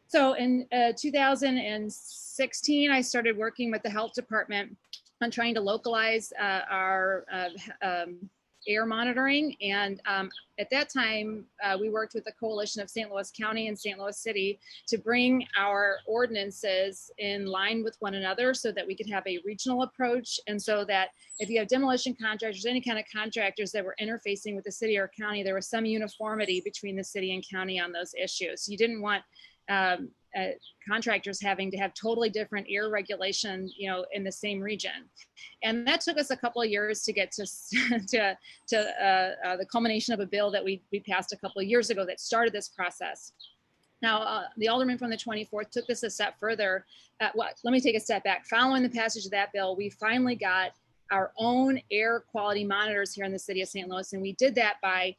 So in 2016, I started working with the health department on trying to localize our air monitoring. And at that time, we worked with the coalition of St. Louis County and St. Louis City to bring our ordinances in line with one another so that we could have a regional approach. And so that if you have demolition contractors, any kind of contractors that were interfacing with the city or county, there was some uniformity between the city and county on those issues. You didn't want contractors having to have totally different air regulation, in the same region. And that took us a couple of years to get to the culmination of a bill that we passed a couple of years ago that started this process. Now, the Alderman from the 24th took this a step further. Let me take a step back. Following the passage of that bill, we finally got our own air quality monitors here in the city of St. Louis. And we did that by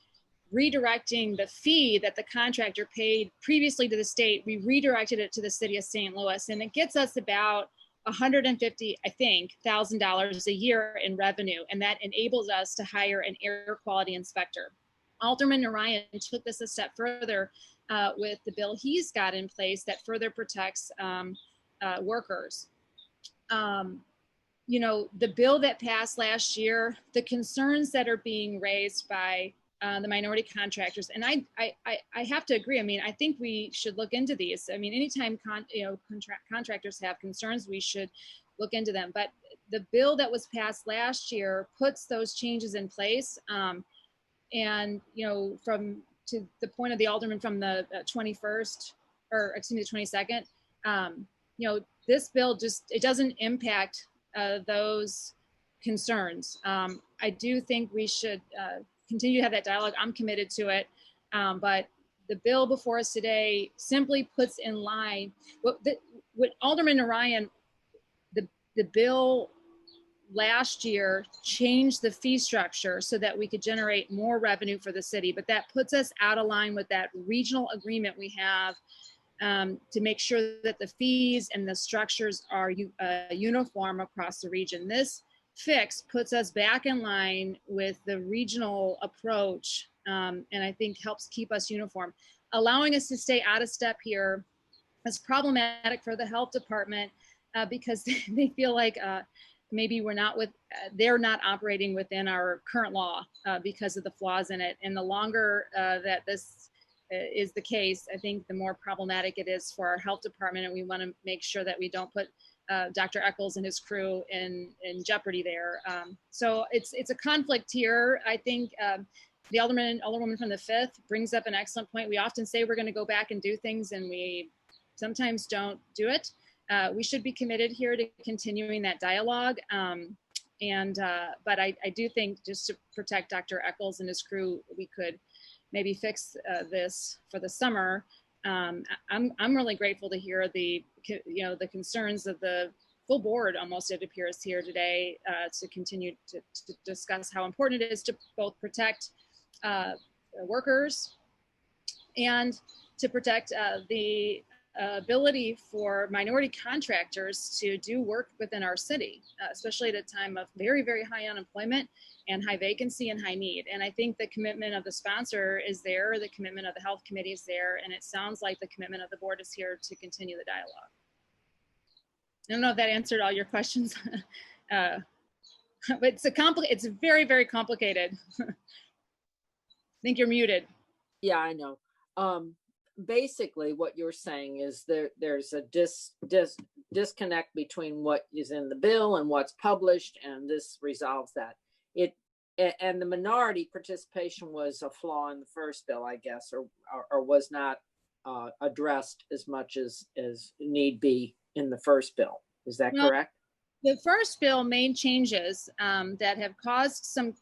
redirecting the fee that the contractor paid previously to the state. We redirected it to the city of St. Louis, and it gets us about $150,000 a year in revenue, and that enables us to hire an air quality inspector. Alderman Narayan took this a step further with the bill he's got in place that further protects workers. The bill that passed last year, the concerns that are being raised by the minority contractors. And I have to agree. I think we should look into these. Anytime contractors have concerns, we should look into them. But the bill that was passed last year puts those changes in place. And from to the point of the Alderman from the 21st, or excuse me, the 22nd, this bill it doesn't impact those concerns. I do think we should continue to have that dialogue. I'm committed to it. But the bill before us today simply puts in line what Alderman Narayan, the bill last year changed the fee structure so that we could generate more revenue for the city. But that puts us out of line with that regional agreement we have to make sure that the fees and the structures are uniform across the region. This fix puts us back in line with the regional approach, and I think helps keep us uniform. Allowing us to stay out of step here is problematic for the health department because they feel like maybe they're not operating within our current law because of the flaws in it. And the longer that this is the case, I think the more problematic it is for our health department, and we want to make sure that we don't put Dr. Eccles and his crew in jeopardy there. So it's a conflict here. I think the Alderwoman from the 5th brings up an excellent point. We often say we're going to go back and do things, and we sometimes don't do it. We should be committed here to continuing that dialogue. But I do think, just to protect Dr. Eccles and his crew, we could maybe fix this for the summer. I'm really grateful to hear the concerns of the full board, almost, it appears here today, to continue to discuss how important it is to both protect workers and to protect the ability for minority contractors to do work within our city, especially at a time of very, very high unemployment and high vacancy and high need. And I think the commitment of the sponsor is there, the commitment of the health committee is there, and it sounds like the commitment of the board is here to continue the dialogue. I don't know if that answered all your questions, but it's very, very complicated. I think you're muted. Yeah, I know. Basically, what you're saying is there's a disconnect between what is in the bill and what's published, and this resolves that. And the minority participation was a flaw in the first bill, I guess, or was not addressed as much as need be in the first bill. Is that correct? The first bill made changes that have caused some.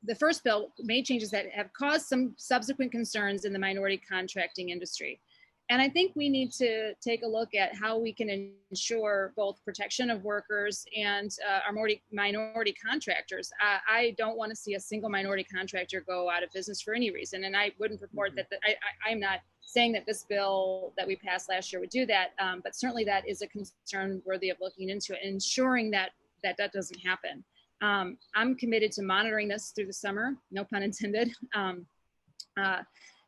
The first bill made changes that have caused some subsequent concerns in the minority contracting industry. And I think we need to take a look at how we can ensure both protection of workers and our minority contractors. I don't want to see a single minority contractor go out of business for any reason. And I wouldn't purport that I'm not saying that this bill that we passed last year would do that, but certainly that is a concern worthy of looking into it, ensuring that that doesn't happen. I'm committed to monitoring this through the summer, no pun intended,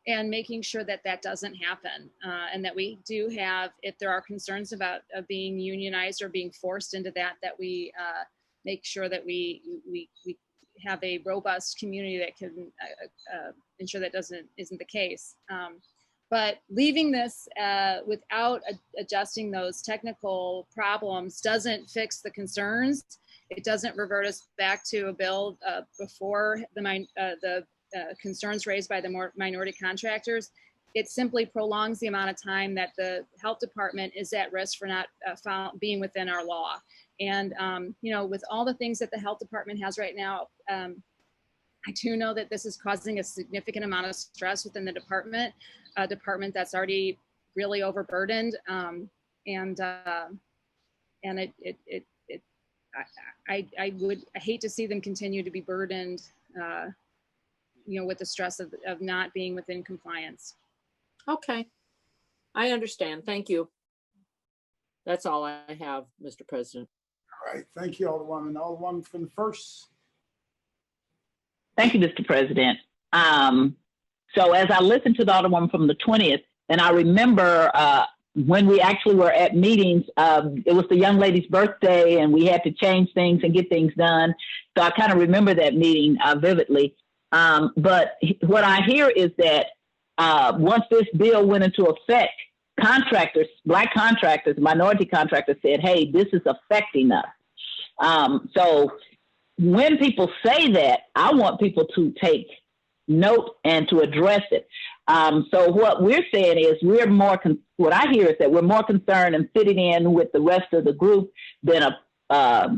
and making sure that that doesn't happen, and that we do have, if there are concerns about being unionized or being forced into that we make sure that we have a robust community that can ensure that isn't the case. But leaving this without adjusting those technical problems doesn't fix the concerns. It doesn't revert us back to a bill before the concerns raised by the minority contractors. It simply prolongs the amount of time that the health department is at risk for not being within our law. And, with all the things that the health department has right now, I do know that this is causing a significant amount of stress within the department, a department that's already really overburdened. I hate to see them continue to be burdened, with the stress of not being within compliance. Okay, I understand. Thank you. That's all I have, Mr. President. All right, thank you, Alderwoman. Alderwoman from the 1st. Thank you, Mr. President. So as I listened to the Alderwoman from the 20th, and I remember when we actually were at meetings, it was the young lady's birthday and we had to change things and get things done. So I kind of remember that meeting vividly. But what I hear is that once this bill went into effect, contractors, Black contractors, minority contractors said, hey, this is affecting us. So when people say that, I want people to take note and to address it. So what we're saying is what I hear is that we're more concerned in fitting in with the rest of the group than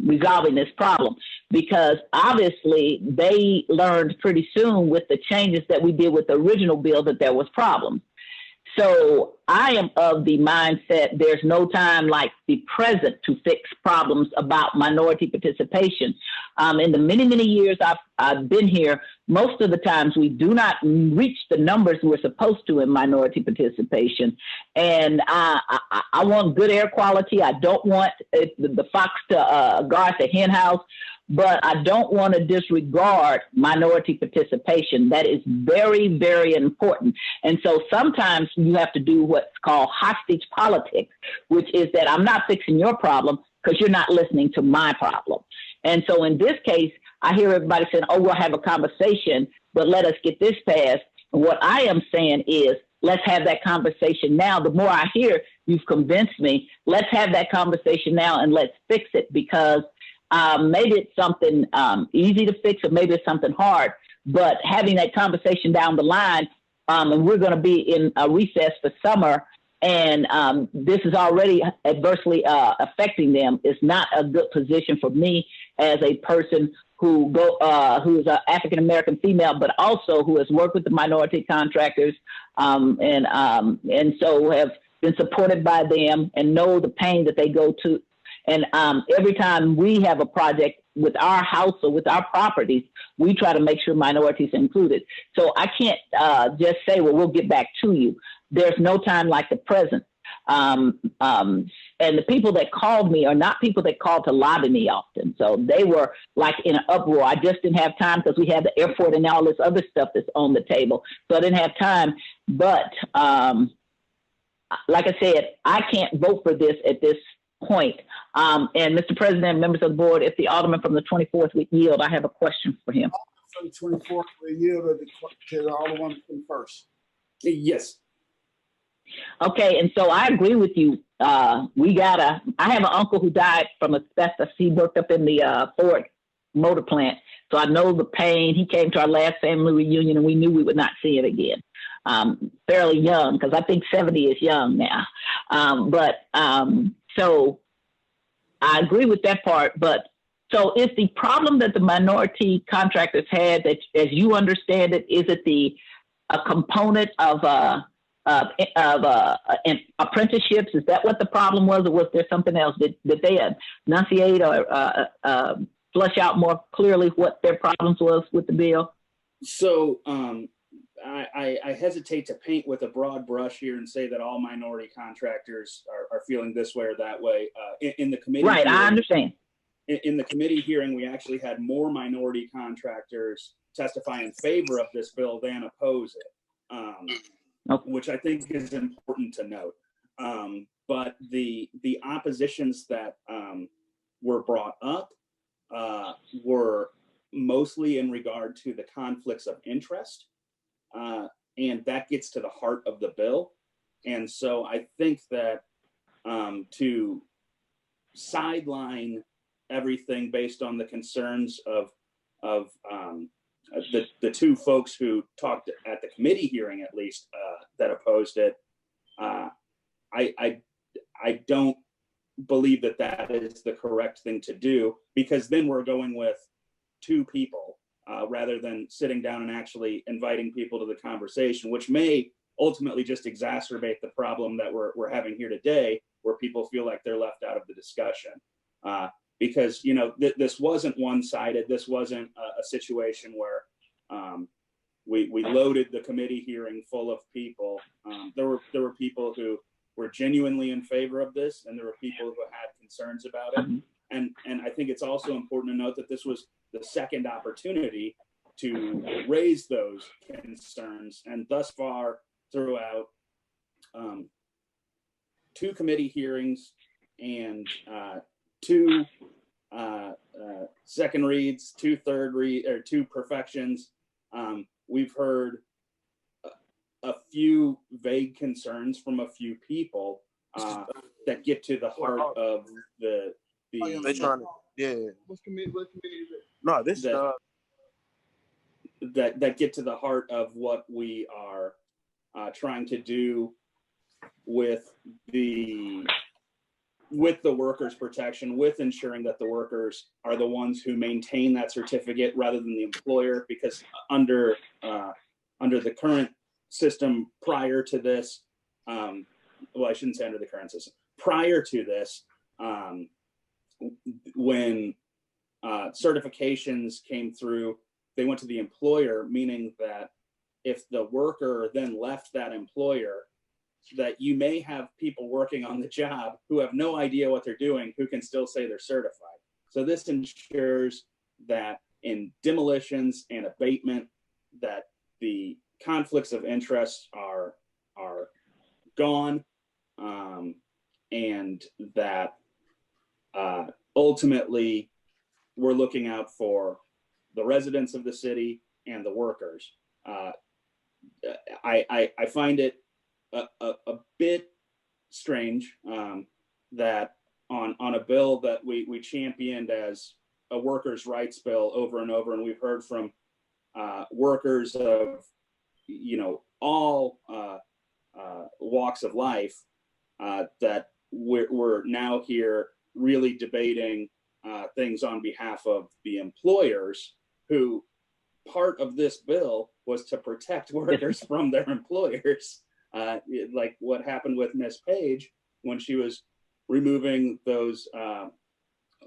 resolving this problem, because obviously they learned pretty soon with the changes that we did with the original bill that there was problems. So I am of the mindset there's no time like the present to fix problems about minority participation. In the many, many years I've been here, most of the times we do not reach the numbers we're supposed to in minority participation. And I want good air quality. I don't want the fox to guard the hen house, but I don't want to disregard minority participation. That is very, very important. And so sometimes you have to do what's called hostage politics, which is that I'm not fixing your problem because you're not listening to my problem. And so in this case, I hear everybody saying, oh, we'll have a conversation, but let us get this passed. And what I am saying is, let's have that conversation now. The more I hear, you've convinced me. Let's have that conversation now and let's fix it, because maybe it's something easy to fix, or maybe it's something hard. But having that conversation down the line, and we're going to be in a recess for summer, and this is already adversely affecting them, is not a good position for me as a person who is an African American female, but also who has worked with the minority contractors, and so have been supported by them and know the pain that they go to. And every time we have a project with our house or with our properties, we try to make sure minorities are included. So I can't just say, well, we'll get back to you. There's no time like the present. And the people that called me are not people that called to lobby me often. So they were like in an uproar. I just didn't have time because we had the airport and all this other stuff that's on the table. So I didn't have time. But like I said, I can't vote for this at this point. And Mr. President, members of the board, if the alderman from the 24th would yield, I have a question for him. From the 24th, we yield to the alderman from first. Yes. Okay, and so I agree with you. I have an uncle who died from asbestos. He worked up in the Ford motor plant. So I know the pain. He came to our last family reunion and we knew we would not see it again. Fairly young, because I think 70 is young now. So I agree with that part. But so is the problem that the minority contractors had, that as you understand it, is it a component of apprenticeships? Is that what the problem was, or was there something else? Did they enunciate or flesh out more clearly what their problems was with the bill? So I hesitate to paint with a broad brush here and say that all minority contractors are feeling this way or that way. In the committee, right? I understand. In the committee hearing, we actually had more minority contractors testify in favor of this bill than oppose it. Which I think is important to note. But the oppositions that were brought up were mostly in regard to the conflicts of interest. And that gets to the heart of the bill. And so I think that to sideline everything based on the concerns of the two folks who talked at the committee hearing, at least, that opposed it, I don't believe that is the correct thing to do, because then we're going with two people rather than sitting down and actually inviting people to the conversation, which may ultimately just exacerbate the problem that we're having here today, where people feel like they're left out of the discussion. Because, you know, this wasn't one-sided. This wasn't a situation where we loaded the committee hearing full of people. There were people who were genuinely in favor of this, and there were people who had concerns about it. And I think it's also important to note that this was the second opportunity to raise those concerns. And thus far, throughout two committee hearings and two second reads, two perfections, we've heard a few vague concerns from a few people that get to the heart of the They trying to, yeah. What committee is it? No, this that get to the heart of what we are trying to do with the workers' protection, with ensuring that the workers are the ones who maintain that certificate rather than the employer, because under the current system prior to this, well, I shouldn't say under the current system, prior to this, when certifications came through, they went to the employer, meaning that if the worker then left that employer, that you may have people working on the job who have no idea what they're doing, who can still say they're certified. So this ensures that in demolitions and abatement, that the conflicts of interest are gone, and that ultimately we're looking out for the residents of the city and the workers. I find it a bit strange that on a bill that we championed as a workers' rights bill over and over, and we've heard from workers of, you know, all walks of life, that we're now here really debating things on behalf of the employers, who part of this bill was to protect workers from their employers. Like what happened with Miss Page when she was removing those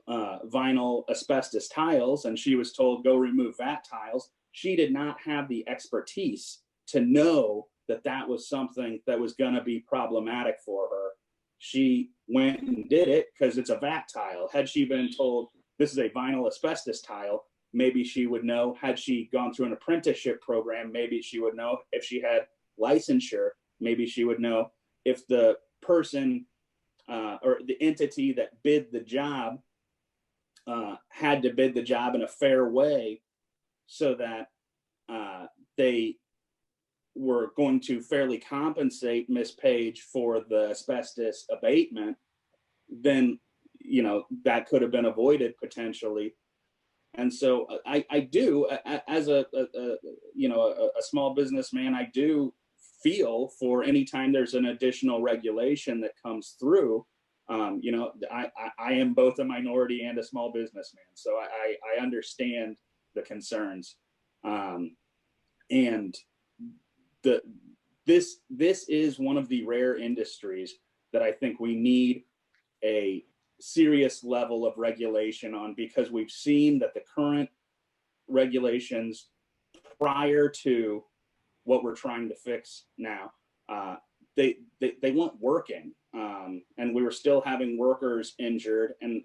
vinyl asbestos tiles, and she was told, go remove that tiles. She did not have the expertise to know that that was something that was going to be problematic for her. She went and did it because it's a VAT tile. Had she been told this is a vinyl asbestos tile, maybe she would know. Had she gone through an apprenticeship program, maybe she would know. If she had licensure, maybe she would know. If the person or the entity that bid the job had to bid the job in a fair way so that they were going to fairly compensate Miss Page for the asbestos abatement, then, you know, that could have been avoided potentially. And so I do, as a small businessman, I do feel for any time there's an additional regulation that comes through. You know, I am both a minority and a small businessman, so I understand the concerns. And this is one of the rare industries that I think we need a serious level of regulation on, because we've seen that the current regulations prior to what we're trying to fix now, they weren't working, and we were still having workers injured, and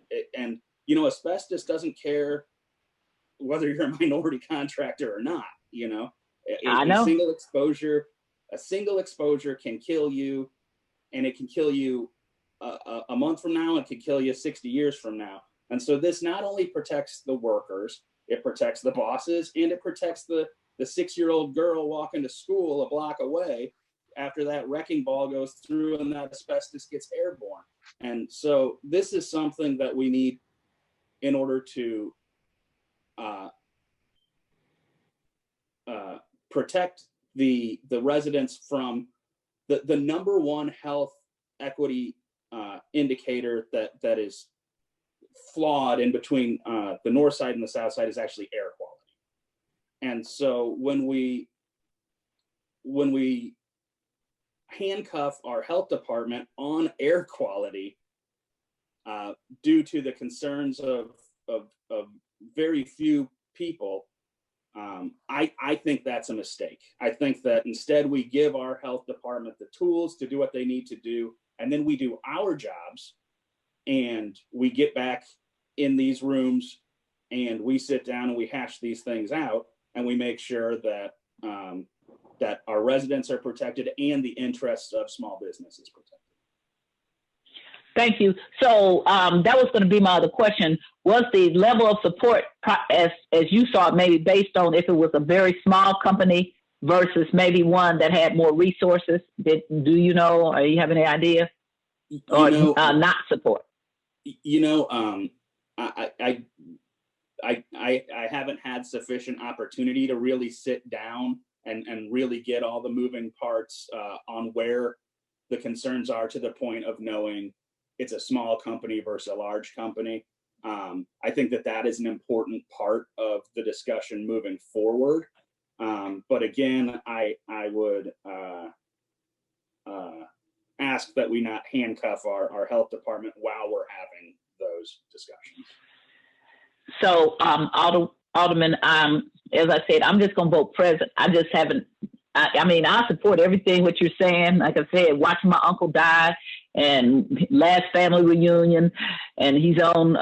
you know, asbestos doesn't care whether you're a minority contractor or not. You know, a single exposure can kill you, and it can kill you a month from now, and it can kill you 60 years from now. And so this not only protects the workers, it protects the bosses, and it protects the 6-year-old girl walking to school a block away after that wrecking ball goes through and that asbestos gets airborne. And so this is something that we need in order to protect the residents from the number one health equity indicator that is flawed in between the north side and the south side is actually air quality. And so when we handcuff our health department on air quality due to the concerns of very few people, I think that's a mistake. I think that instead we give our health department the tools to do what they need to do, and then we do our jobs, and we get back in these rooms and we sit down and we hash these things out, and we make sure that that our residents are protected and the interests of small business is protected. Thank you. So that was going to be my other question. Was the level of support, as you saw it, maybe based on if it was a very small company versus maybe one that had more resources? Do you know, or you have any idea? Or not support? You know, I haven't had sufficient opportunity to really sit down and really get all the moving parts on where the concerns are, to the point of knowing it's a small company versus a large company. I think that is an important part of the discussion moving forward. But again, I would ask that we not handcuff our health department while we're having those discussions. So, Alderman, as I said, I'm just going to vote present. I just haven't, I mean, I support everything what you're saying. Like I said, watching my uncle die and last family reunion, and he's on,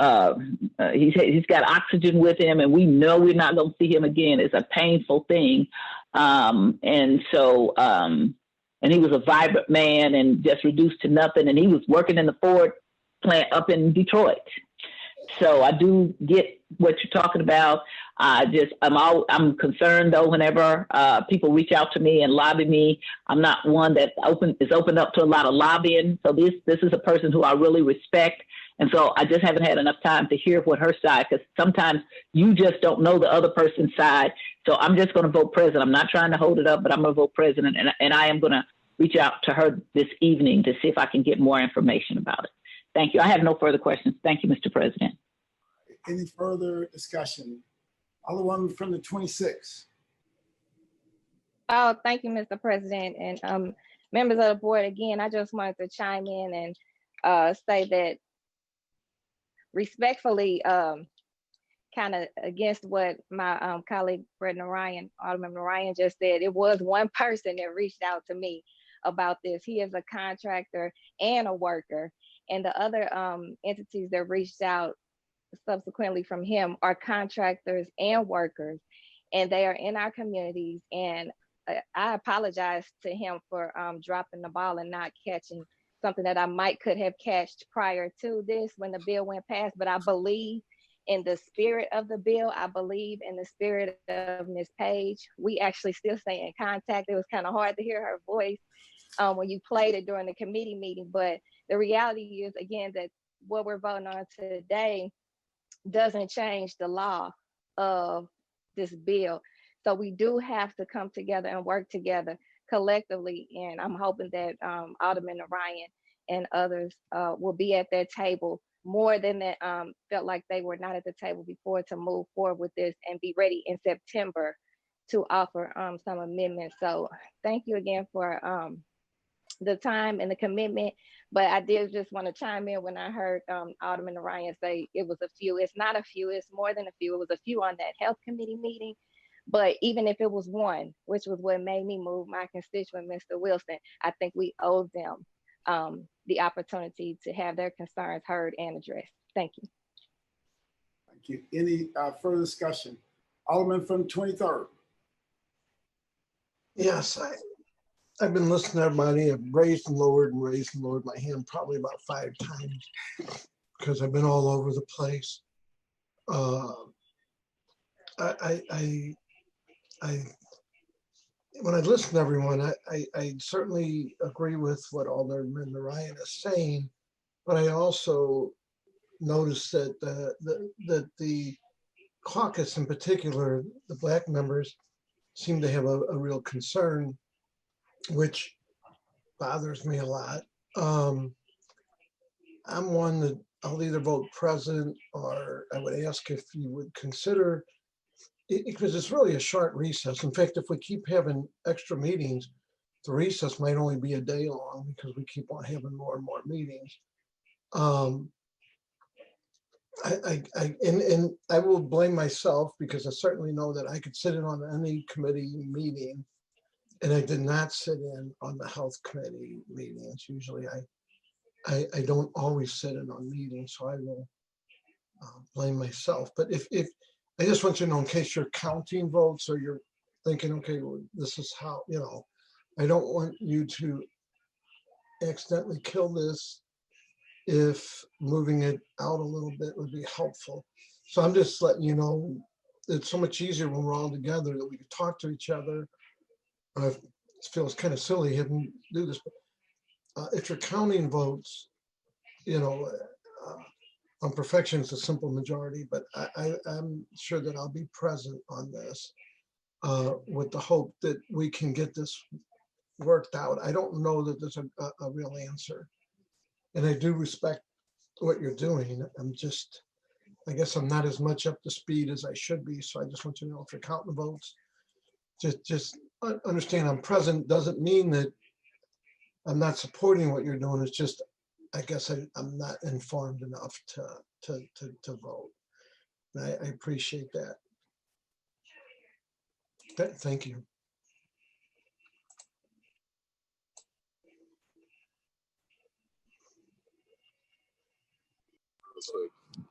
he's got oxygen with him, and we know we're not going to see him again. It's a painful thing. And so, and he was a vibrant man and just reduced to nothing. And he was working in the Ford plant up in Detroit. So I do get what you're talking about. I'm concerned though whenever people reach out to me and lobby me. I'm not one that is open up to a lot of lobbying. So this is a person who I really respect. And so I just haven't had enough time to hear what her side, because sometimes you just don't know the other person's side. So I'm just going to vote president. I'm not trying to hold it up, but I'm going to vote president. And I am going to reach out to her this evening to see if I can get more information about it. Thank you. I have no further questions. Thank you, Mr. President. Any further discussion? Alderwoman from the 26th. Oh, thank you, Mr. President. And members of the board, again, I just wanted to chime in and say that respectfully, kind of against what my colleague Alderman Narayan just said, it was one person that reached out to me about this. He is a contractor and a worker. And the other entities that reached out subsequently from him are contractors and workers, and they are in our communities. And I apologize to him for dropping the ball and not catching something that I could have catched prior to this when the bill went past. But I believe in the spirit of the bill. I believe in the spirit of Ms. Page. We actually still stay in contact. It was kind of hard to hear her voice when you played it during the committee meeting. But the reality is, again, that what we're voting on today doesn't change the law of this bill. So we do have to come together and work together collectively. And I'm hoping that Alderman Narayan and others will be at that table more than that felt like they were not at the table before, to move forward with this and be ready in September to offer some amendments. So thank you again for the time and the commitment. But I did just want to chime in when I heard Alderman Narayan say it was a few. It's not a few, it's more than a few. It was a few on that health committee meeting. But even if it was one, which was what made me move my constituent, Mr. Wilson, I think we owe them the opportunity to have their concerns heard and addressed. Thank you. Thank you. Any further discussion? Alderman from 23rd. Yes, I've been listening to everybody. I've raised and lowered my hand probably about 5 times because I've been all over the place. When I listen to everyone, I certainly agree with what Alderman Narayan is saying, but I also noticed that the caucus in particular, the Black members, seem to have a real concern, which bothers me a lot. I'm one that I'll either vote president, or I would ask if you would consider, because it's really a short recess. In fact, if we keep having extra meetings, the recess might only be a day long because we keep on having more and more meetings. And I will blame myself, because I certainly know that I could sit in on any committee meeting, and I did not sit in on the health committee meetings. Usually I don't always sit in on meetings, so I will blame myself. But if I just want you to know, in case you're counting votes or you're thinking, okay, well, this is how, I don't want you to accidentally kill this if moving it out a little bit would be helpful. So I'm just letting you know, it's so much easier when we're all together that we can talk to each other. It feels kind of silly having to do this, but if you're counting votes, on perfection, it's a simple majority, but I'm sure that I'll be present on this with the hope that we can get this worked out. I don't know that there's a real answer. And I do respect what you're doing. I guess I'm not as much up to speed as I should be. So I just want you to know, if you're counting votes, just understand I'm present doesn't mean that I'm not supporting what you're doing. It's just, I guess I'm not informed enough to vote. And I appreciate that. Thank you.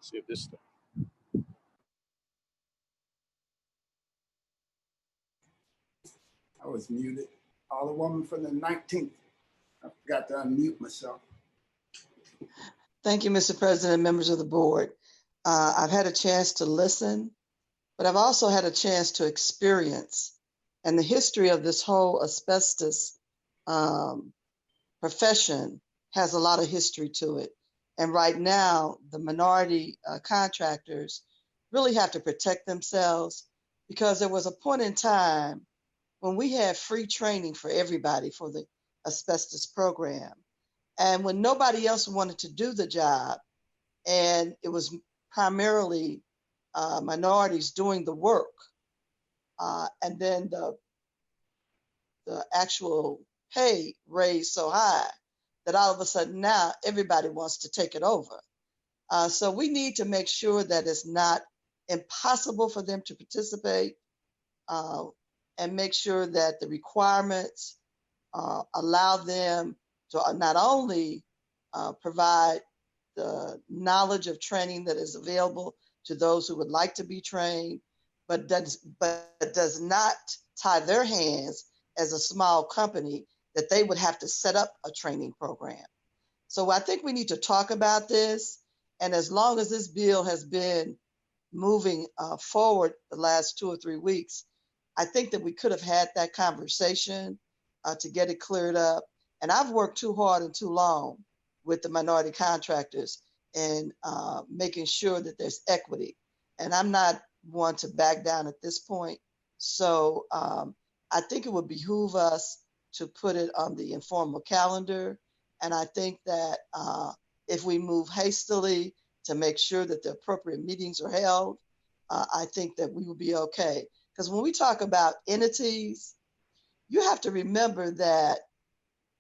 See if this. I was muted. Alderwoman from the 19th. I forgot to unmute myself. Thank you, Mr. President, members of the board. I've had a chance to listen, but I've also had a chance to experience. And the history of this whole asbestos profession has a lot of history to it. And right now, the minority contractors really have to protect themselves, because there was a point in time when we had free training for everybody for the asbestos program. And when nobody else wanted to do the job, and it was primarily minorities doing the work, and then the actual pay raised so high that all of a sudden now everybody wants to take it over. So we need to make sure that it's not impossible for them to participate, and make sure that the requirements allow them to not only provide the knowledge of training that is available to those who would like to be trained, but does not tie their hands as a small company that they would have to set up a training program. So I think we need to talk about this. And as long as this bill has been moving forward the last 2 or 3 weeks, I think that we could have had that conversation to get it cleared up. And I've worked too hard and too long with the minority contractors and making sure that there's equity. And I'm not one to back down at this point. So I think it would behoove us to put it on the informal calendar. And I think that if we move hastily to make sure that the appropriate meetings are held, I think that we will be okay. Because when we talk about entities, you have to remember that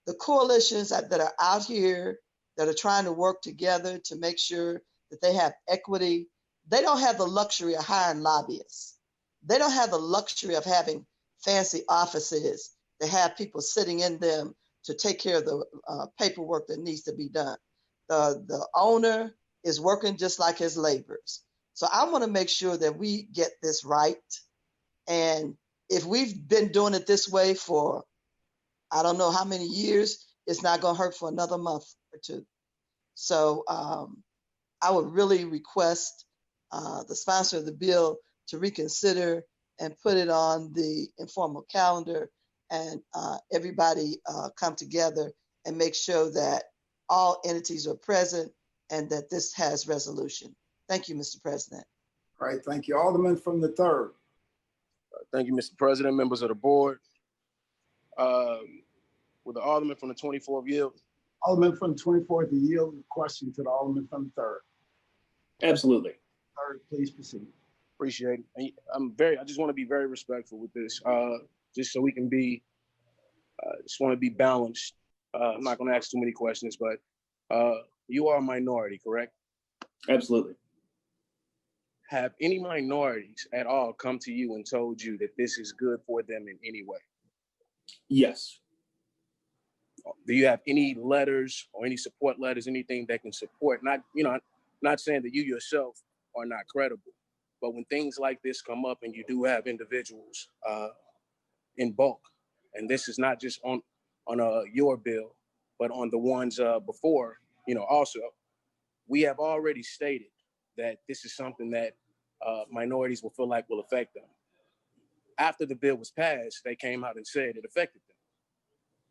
the coalitions that are out here that are trying to work together to make sure that they have equity, they don't have the luxury of hiring lobbyists. They don't have the luxury of having fancy offices to have people sitting in them to take care of the paperwork that needs to be done. The owner is working just like his laborers. So I want to make sure that we get this right. And if we've been doing it this way for, I don't know how many years, it's not going to hurt for another month or two. So I would really request the sponsor of the bill to reconsider and put it on the informal calendar, and everybody come together and make sure that all entities are present and that this has resolution. Thank you, Mr. President. All right, thank you. Alderman from the 3rd. Thank you, Mr. President, members of the board. With the Alderman from the 24th yield. Alderman from the 24th, yield the question to the Alderman from the 3rd. Absolutely. 3rd, please proceed. Appreciate it. I just want to be very respectful with this, just so we can be, just want to be balanced. I'm not going to ask too many questions, but you are a minority, correct? Absolutely. Have any minorities at all come to you and told you that this is good for them in any way? Yes. Do you have any letters or any support letters, anything that can support, not saying that you yourself are not credible, but when things like this come up and you do have individuals in bulk, and this is not just on your bill, but on the ones before, also, we have already stated that this is something that minorities will feel like will affect them. After the bill was passed, they came out and said it affected them.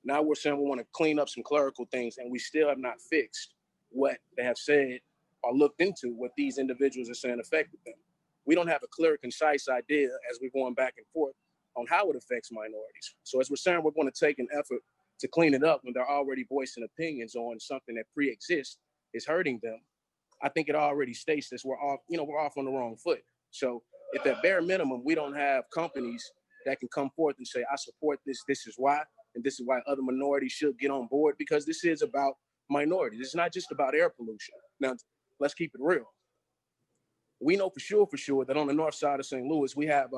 Now we're saying we want to clean up some clerical things, and we still have not fixed what they have said or looked into what these individuals are saying affected them. We don't have a clear, concise idea as we're going back and forth on how it affects minorities. So as we're saying, we're going to take an effort to clean it up when they're already voicing opinions on something that pre-exists is hurting them. I think it already states this, we're off on the wrong foot. So if at bare minimum, we don't have companies that can come forth and say, I support this, this is why, and this is why other minorities should get on board, because this is about minorities. It's not just about air pollution. Now, let's keep it real. We know for sure that on the north side of St. Louis, we have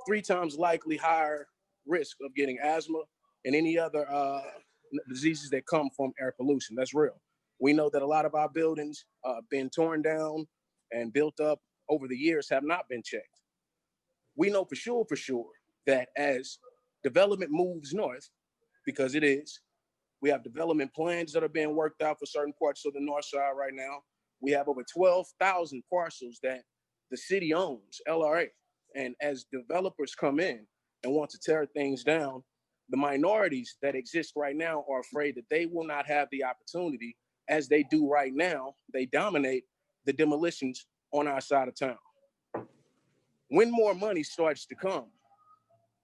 3 times likely higher risk of getting asthma and any other diseases that come from air pollution. That's real. We know that a lot of our buildings been torn down and built up over the years have not been checked. We know for sure that as development moves north, because it is, we have development plans that are being worked out for certain parts of the north side right now. We have over 12,000 parcels that the city owns, LRA. And as developers come in and want to tear things down, the minorities that exist right now are afraid that they will not have the opportunity as they do right now. They dominate the demolitions on our side of town. When more money starts to come,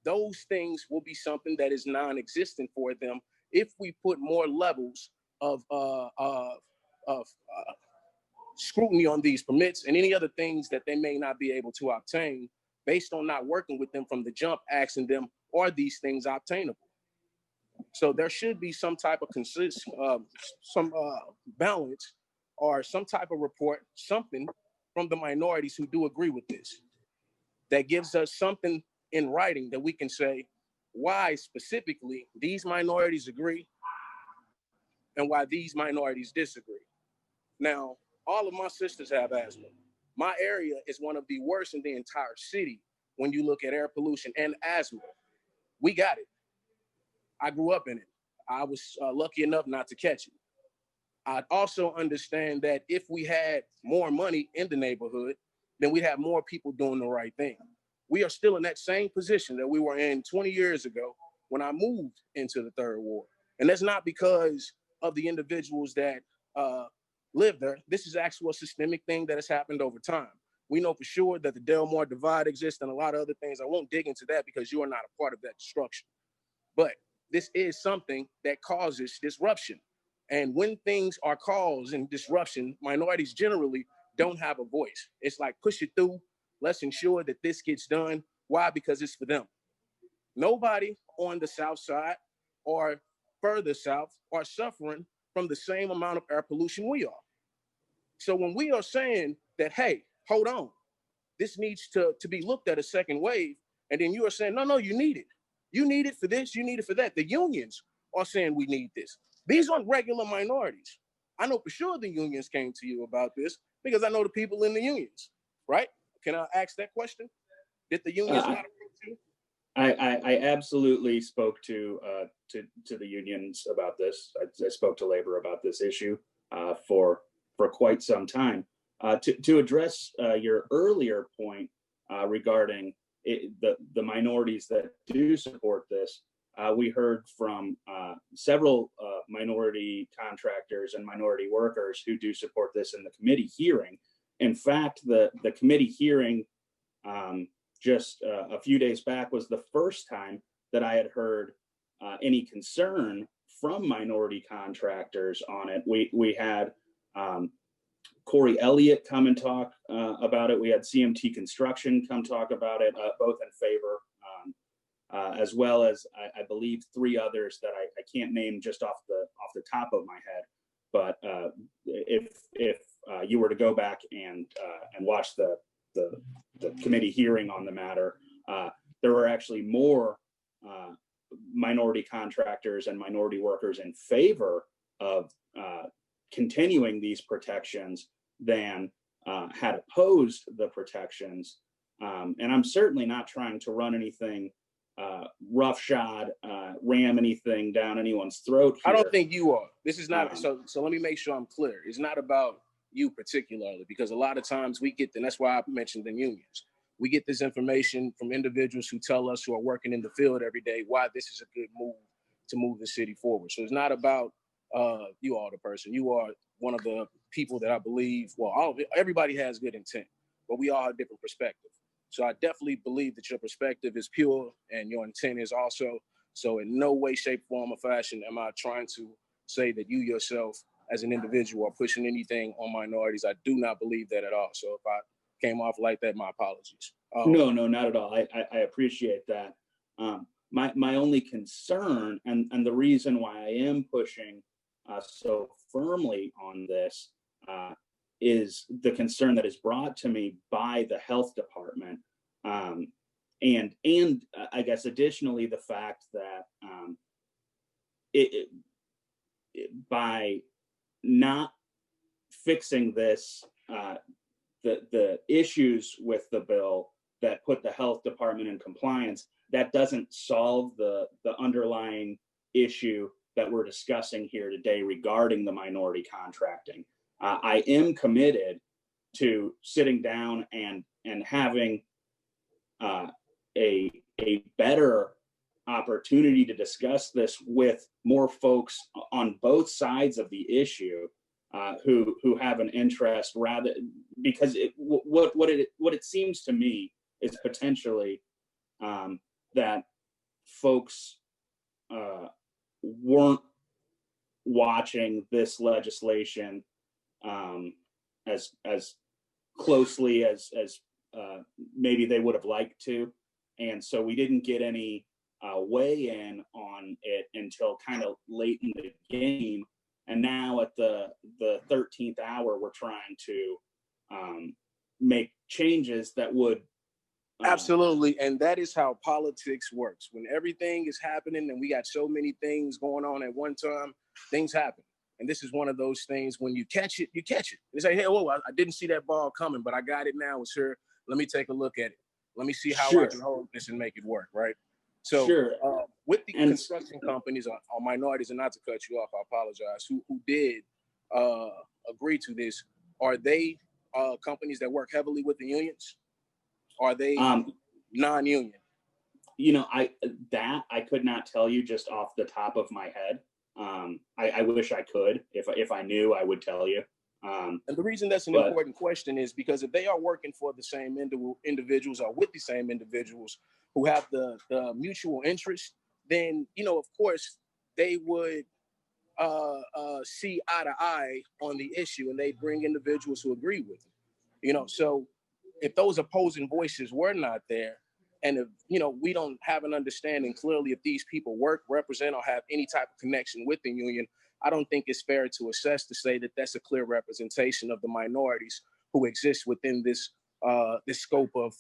those things will be something that is non-existent for them if we put more levels of scrutiny on these permits and any other things that they may not be able to obtain based on not working with them from the jump, asking them, are these things obtainable? So there should be some type of balance or some type of report, something from the minorities who do agree with this, that gives us something in writing that we can say why specifically these minorities agree and why these minorities disagree. Now, all of my sisters have asthma. My area is one of the worst in the entire city when you look at air pollution and asthma. We got it. I grew up in it. I was lucky enough not to catch it. I also understand that if we had more money in the neighborhood, then we'd have more people doing the right thing. We are still in that same position that we were in 20 years ago when I moved into the third ward. And that's not because of the individuals that live there. This is actually a systemic thing that has happened over time. We know for sure that the Delmar divide exists and a lot of other things. I won't dig into that because you are not a part of that destruction. But this is something that causes disruption. And when things are causing disruption, minorities generally don't have a voice. It's like, push it through. Let's ensure that this gets done. Why? Because it's for them. Nobody on the South Side or further south are suffering from the same amount of air pollution we are. So when we are saying that, hey, hold on, this needs to be looked at a second wave, and then you are saying, no, you need it. You need it for this, you need it for that. The unions are saying we need this. These aren't regular minorities. I know for sure the unions came to you about this because I know the people in the unions, right? Can I ask that question? Did the unions not approach you? I absolutely spoke to the unions about this. I spoke to labor about this issue for quite some time. To address your earlier point regarding the minorities that do support this, we heard from several minority contractors and minority workers who do support this in the committee hearing. In fact, the committee hearing just a few days back was the first time that I had heard any concern from minority contractors on it. We had Corey Elliott come and talk about it. We had CMT Construction come talk about it, both in favor, as well as I believe three others that I can't name just off the top of my head. But if you were to go back and watch the committee hearing on the matter, there were actually more minority contractors and minority workers in favor of continuing these protections than had opposed the protections. And I'm certainly not trying to run anything roughshod, ram anything down anyone's throat here. I don't think you are. This is not, so let me make sure I'm clear. It's not about you particularly, because a lot of times we get, and that's why I mentioned the unions. We get this information from individuals who tell us, who are working in the field every day, why this is a good move to move the city forward. So it's not about you are the person. You are one of the people that I believe, well, everybody has good intent, but we all have different perspectives. So I definitely believe that your perspective is pure and your intent is also. So in no way, shape, form, or fashion am I trying to say that you yourself as an individual are pushing anything on minorities. I do not believe that at all. So if I came off like that, my apologies. No, not at all. I appreciate that. My only concern and the reason why I am pushing so firmly on this is the concern that is brought to me by the health department. And I guess additionally, the fact that by not fixing this, the issues with the bill that put the health department in compliance, that doesn't solve the underlying issue that we're discussing here today regarding the minority contracting. I am committed to sitting down and having a better opportunity to discuss this with more folks on both sides of the issue who have an interest, rather because what it seems to me is potentially that folks weren't watching this legislation as closely as maybe they would have liked to, and so we didn't get any weigh in on it until kind of late in the game. And now at the 13th hour, we're trying to make changes that would absolutely, and that is how politics works. When everything is happening and we got so many things going on at one time, things happen. And this is one of those things, when you catch it, you catch it. It's like, hey, whoa, I didn't see that ball coming, but I got it now. It's here. Let me take a look at it. Let me see how I can hold this and make it work, right? So with the construction companies or minorities, and not to cut you off, I apologize, who did agree to this, are they companies that work heavily with the unions? Are they non-union? You know, I could not tell you just off the top of my head. I wish I could. If I knew, I would tell you. And the reason that's an important question is because if they are working for the same individuals or with the same individuals who have the mutual interest, then, you know, of course, they would see eye to eye on the issue, and they bring individuals who agree with it. You know, so if those opposing voices were not there, and if, you know, we don't have an understanding clearly if these people work, represent, or have any type of connection with the union, I don't think it's fair to assess to say that that's a clear representation of the minorities who exist within this this scope of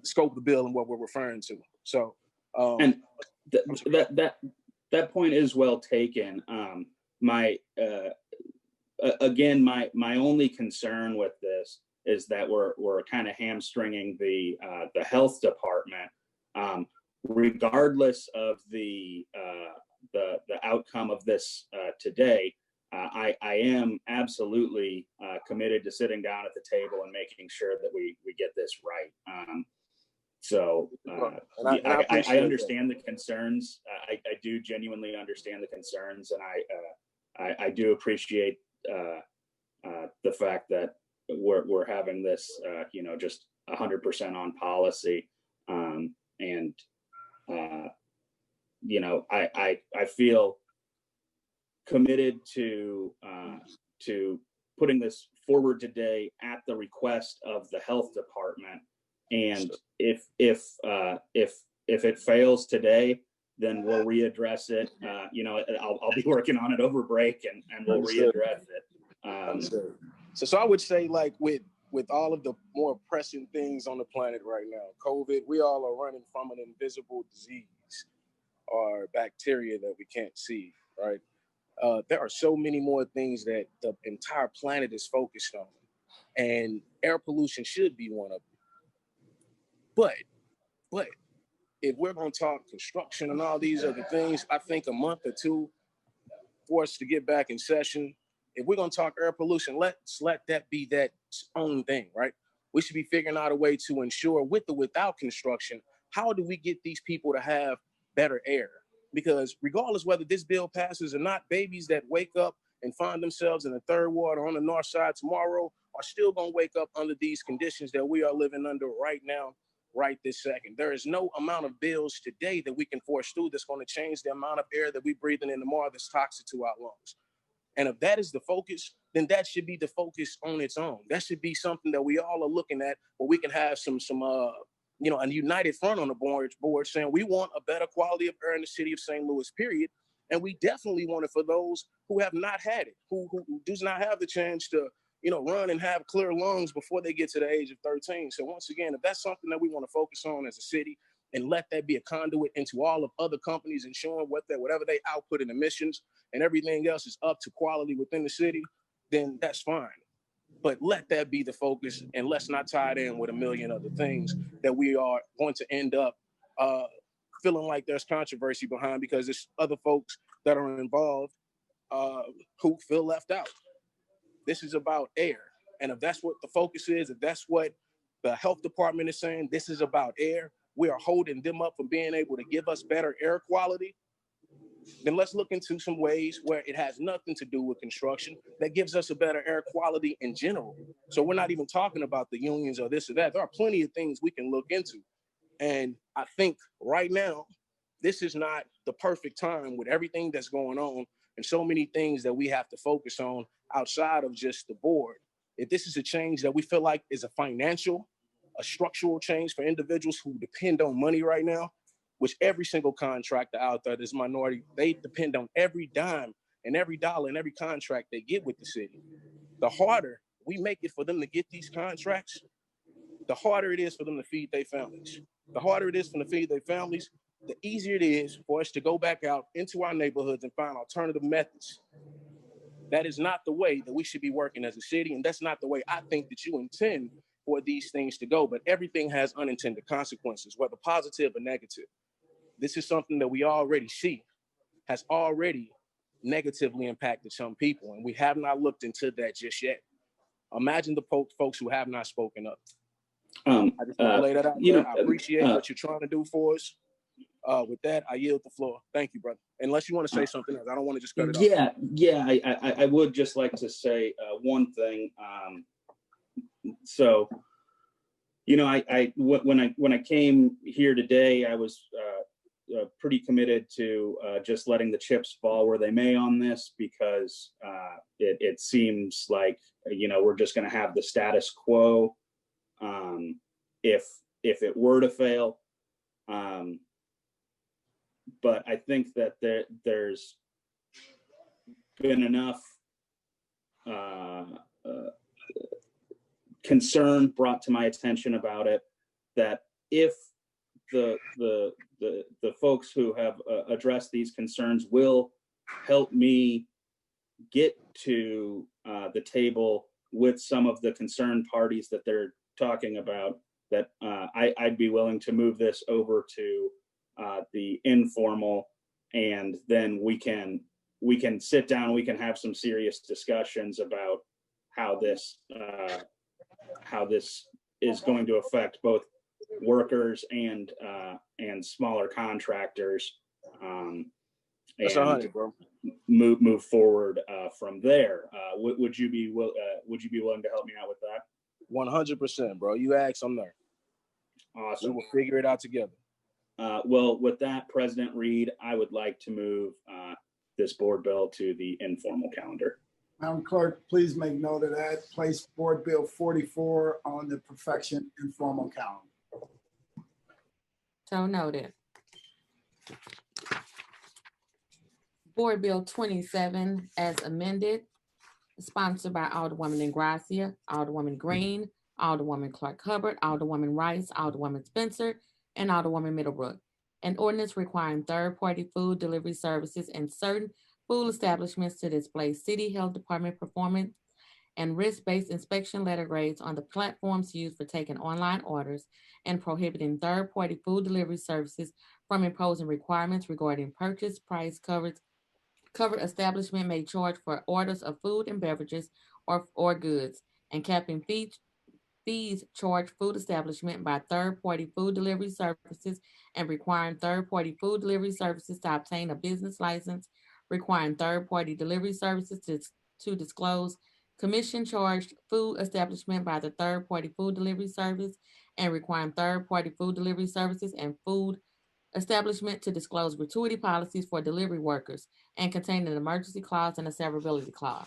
scope of the bill and what we're referring to. So, and that point is well taken. My only concern with this is that we're kind of hamstringing the health department, regardless of the outcome of this today. I am absolutely committed to sitting down at the table and making sure that we get this right. I understand the concerns. I do genuinely understand the concerns, and I do appreciate the fact that we're having this, you know, just 100% on policy, and you know, I feel committed to putting this forward today at the request of the health department. And if it fails today, then we'll readdress it. You know, I'll be working on it over break, and we'll readdress it. So I would say, like with all of the more pressing things on the planet right now, COVID, we all are running from an invisible disease or bacteria that we can't see, right? There are so many more things that the entire planet is focused on, and air pollution should be one of them. But if we're going to talk construction and all these other things, I think a month or two for us to get back in session. If we're going to talk air pollution, let's let that be that own thing, right? We should be figuring out a way to ensure, with or without construction, how do we get these people to have better air? Because regardless whether this bill passes or not, babies that wake up and find themselves in the third ward or on the north side tomorrow are still going to wake up under these conditions that we are living under right now, right this second. There is no amount of bills today that we can force through that's going to change the amount of air that we're breathing in tomorrow that's toxic to our lungs. And if that is the focus, then that should be the focus on its own. That should be something that we all are looking at, where we can have some you know, a united front on the board saying we want a better quality of air in the city of St. Louis, period. And we definitely want it for those who have not had it, who does not have the chance to, you know, run and have clear lungs before they get to the age of 13. So once again, if that's something that we want to focus on as a city, and let that be a conduit into all of other companies, ensuring whatever they output in emissions and everything else is up to quality within the city, then that's fine. But let that be the focus, and let's not tie it in with a million other things that we are going to end up feeling like there's controversy behind, because there's other folks that are involved who feel left out. This is about air. And if that's what the focus is, if that's what the health department is saying, this is about air, we are holding them up from being able to give us better air quality, then let's look into some ways where it has nothing to do with construction that gives us a better air quality in general. So we're not even talking about the unions or this or that. There are plenty of things we can look into. And I think right now, this is not the perfect time with everything that's going on and so many things that we have to focus on outside of just the board. If this is a change that we feel like is a structural change for individuals who depend on money right now, which every single contractor out there that's minority, they depend on every dime and every dollar and every contract they get with the city. The harder we make it for them to get these contracts, the harder it is for them to feed their families. The harder it is for them to feed their families, the easier it is for us to go back out into our neighborhoods and find alternative methods. That is not the way that we should be working as a city, and that's not the way I think that you intend for these things to go. But everything has unintended consequences, whether positive or negative. This is something that we already see has already negatively impacted some people, and we have not looked into that just yet. Imagine the folks who have not spoken up. I just want to lay that out there. I appreciate what you're trying to do for us. With that, I yield the floor. Thank you, brother. Unless you want to say something else, I don't want to just cut it off. Yeah. I would just like to say one thing. So, you know, when I came here today, I was pretty committed to just letting the chips fall where they may on this, because it seems like, you know, we're just going to have the status quo if it were to fail. But I think that there's been enough concern brought to my attention about it, that if the folks who have addressed these concerns will help me get to the table with some of the concerned parties that they're talking about, that I'd be willing to move this over to the informal, and then we can sit down, we can have some serious discussions about how this is going to affect both workers and smaller contractors, and move forward from there. Would you be willing to help me out with that? 100%, bro. You asked, I'm there. Awesome. We will figure it out together. Well, with that, President Reed, I would like to move this board bill to the informal calendar. Madam Clerk, please make note of that. Place Board Bill 44 on the perfection informal calendar. So noted. Board Bill 27 as amended, sponsored by Alderwoman Ingracia, Alderwoman Green, Alderwoman Clark Hubbard, Alderwoman Rice, Alderwoman Spencer, and Alderwoman Middlebrook. An ordinance requiring third-party food delivery services in certain food establishments to display City Health Department performance and risk-based inspection letter grades on the platforms used for taking online orders, and prohibiting third-party food delivery services from imposing requirements regarding purchase price covered establishment may charge for orders of food and beverages or goods, and capping fees charged food establishment by third-party food delivery services, and requiring third-party food delivery services to obtain a business license, requiring third-party delivery services to disclose commission charged food establishment by the third-party food delivery service, and requiring third-party food delivery services and food establishment to disclose gratuity policies for delivery workers, and contain an emergency clause and a severability clause.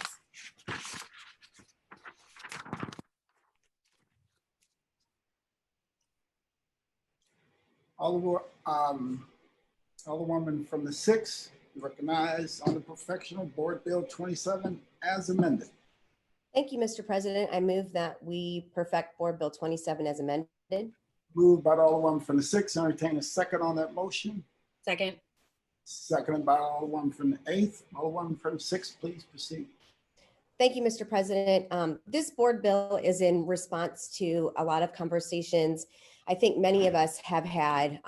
Alderwoman from the 6th, recognized on the Professional Board Bill 27 as amended. Thank you, Mr. President. I move that we perfect Board Bill 27 as amended. Moved by the Alderwoman from the 6th. Entertain a second on that motion. Second. Seconded by Alderwoman from the 8th. Alderwoman from the 6th, please proceed. Thank you, Mr. President. This board bill is in response to a lot of conversations I think many of us have had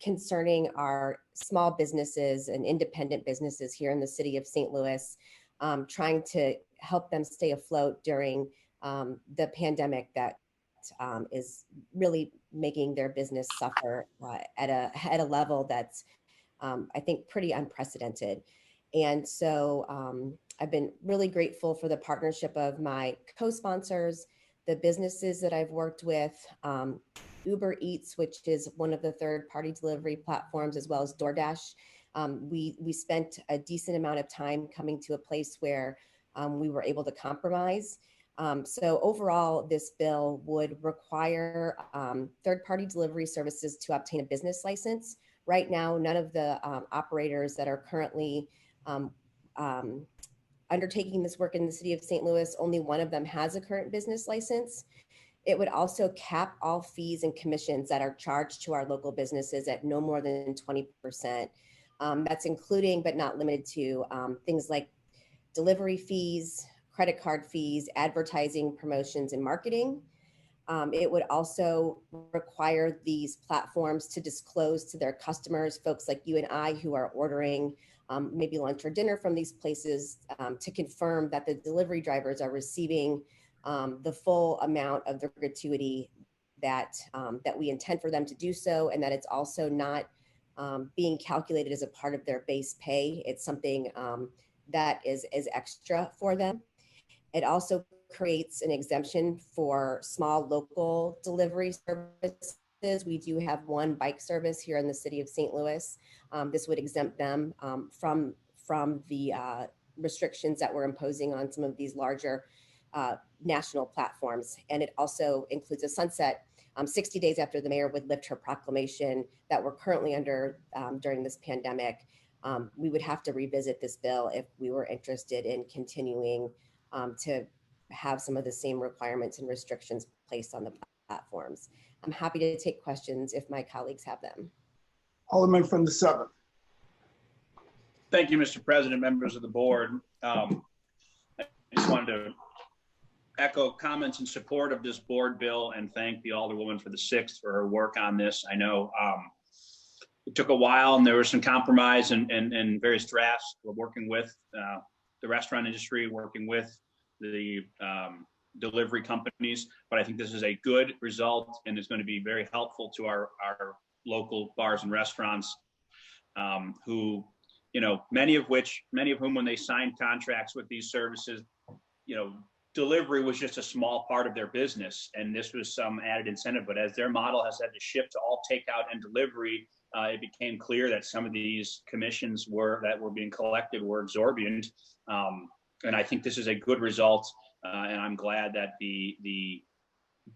concerning our small businesses and independent businesses here in the city of St. Louis. trying to help them stay afloat during the pandemic that is really making their business suffer at a level that's, I think, pretty unprecedented. And so I've been really grateful for the partnership of my co-sponsors, the businesses that I've worked with, Uber Eats, which is one of the third-party delivery platforms, as well as DoorDash. We spent a decent amount of time coming to a place where we were able to compromise. So overall, this bill would require third-party delivery services to obtain a business license. Right now, none of the operators that are currently undertaking this work in the city of St. Louis, only one of them has a current business license. It would also cap all fees and commissions that are charged to our local businesses at no more than 20%. That's including, but not limited to, things like delivery fees, credit card fees, advertising, promotions, and marketing. It would also require these platforms to disclose to their customers, folks like you and I who are ordering maybe lunch or dinner from these places, to confirm that the delivery drivers are receiving the full amount of the gratuity that we intend for them to do so, and that it's also not being calculated as a part of their base pay. It's something that is extra for them. It also creates an exemption for small local delivery services. We do have one bike service here in the city of St. Louis. This would exempt them from the restrictions that we're imposing on some of these larger national platforms. And it also includes a sunset 60 days after the mayor would lift her proclamation that we're currently under during this pandemic. We would have to revisit this bill if we were interested in continuing to have some of the same requirements and restrictions placed on the platforms. I'm happy to take questions if my colleagues have them. Alderman from the 7th. Thank you, Mr. President, members of the board. I just wanted to echo comments in support of this board bill and thank the Alderwoman for the 6th for her work on this. I know it took a while and there was some compromise and various drafts. We're working with the restaurant industry, working with the delivery companies, but I think this is a good result and is going to be very helpful to our local bars and restaurants who, you know, many of whom when they signed contracts with these services, you know, delivery was just a small part of their business and this was some added incentive, but as their model has had to shift to all takeout and delivery, it became clear that some of these commissions that were being collected were exorbitant. And I think this is a good result. And I'm glad that the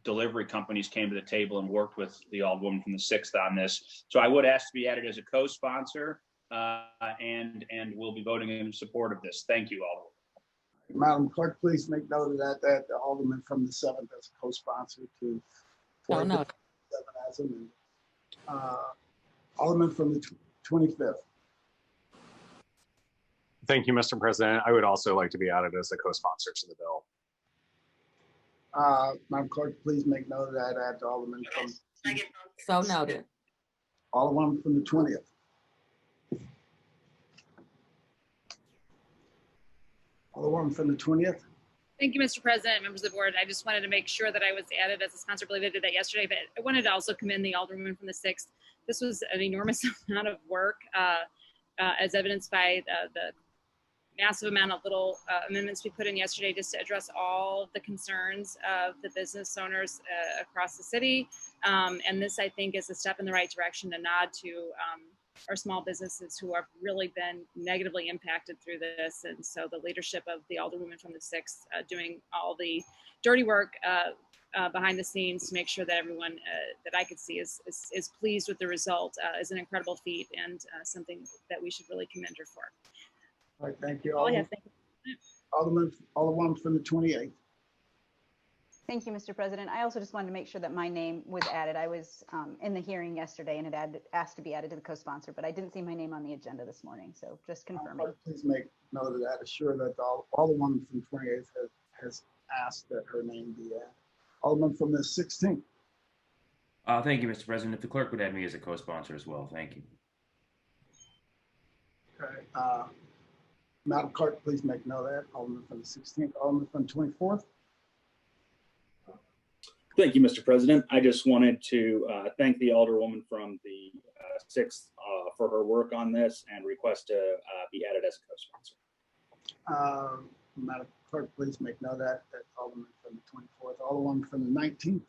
delivery companies came to the table and worked with the Alderwoman from the 6th on this. So I would ask to be added as a co-sponsor and we'll be voting in support of this. Thank you, Alderwoman. Madam Clerk, please make note of that the Alderman from the 7th as a co-sponsor to. Oh, no. Alderman from the 25th. Thank you, Mr. President. I would also like to be added as a co-sponsor to the bill. Madam Clerk, please make note of that at the Alderman from. So noted. Alderman from the 20th. Alderman from the 20th. Thank you, Mr. President, members of the board. I just wanted to make sure that I was added as a sponsor. I believe I did that yesterday, but I wanted to also commend the Alderman from the 6th. This was an enormous amount of work, as evidenced by the massive amount of little amendments we put in yesterday just to address all the concerns of the business owners across the city. And this, I think, is a step in the right direction, a nod to our small businesses who have really been negatively impacted through this. And so the leadership of the Alderwoman from the 6th doing all the dirty work behind the scenes to make sure that everyone that I could see is pleased with the result is an incredible feat and something that we should really commend her for. All right, thank you. All I have, thank you. Alderwoman from the 28th. Thank you, Mr. President. I also just wanted to make sure that my name was added. I was in the hearing yesterday and had asked to be added to the co-sponsor, but I didn't see my name on the agenda this morning. So just confirming. Please make note of that. Assure that Alderwoman from 28th has asked that her name be added. Alderman from the 16th. Thank you, Mr. President. If the clerk would add me as a co-sponsor as well, thank you. Okay. Madam Clerk, please make note of that. Alderman from the 16th, Alderman from the 24th. Thank you, Mr. President. I just wanted to thank the Alderwoman from the 6th for her work on this and request to be added as a co-sponsor. Madam Clerk, please make note of that. That's Alderman from the 24th, Alderman from the 19th.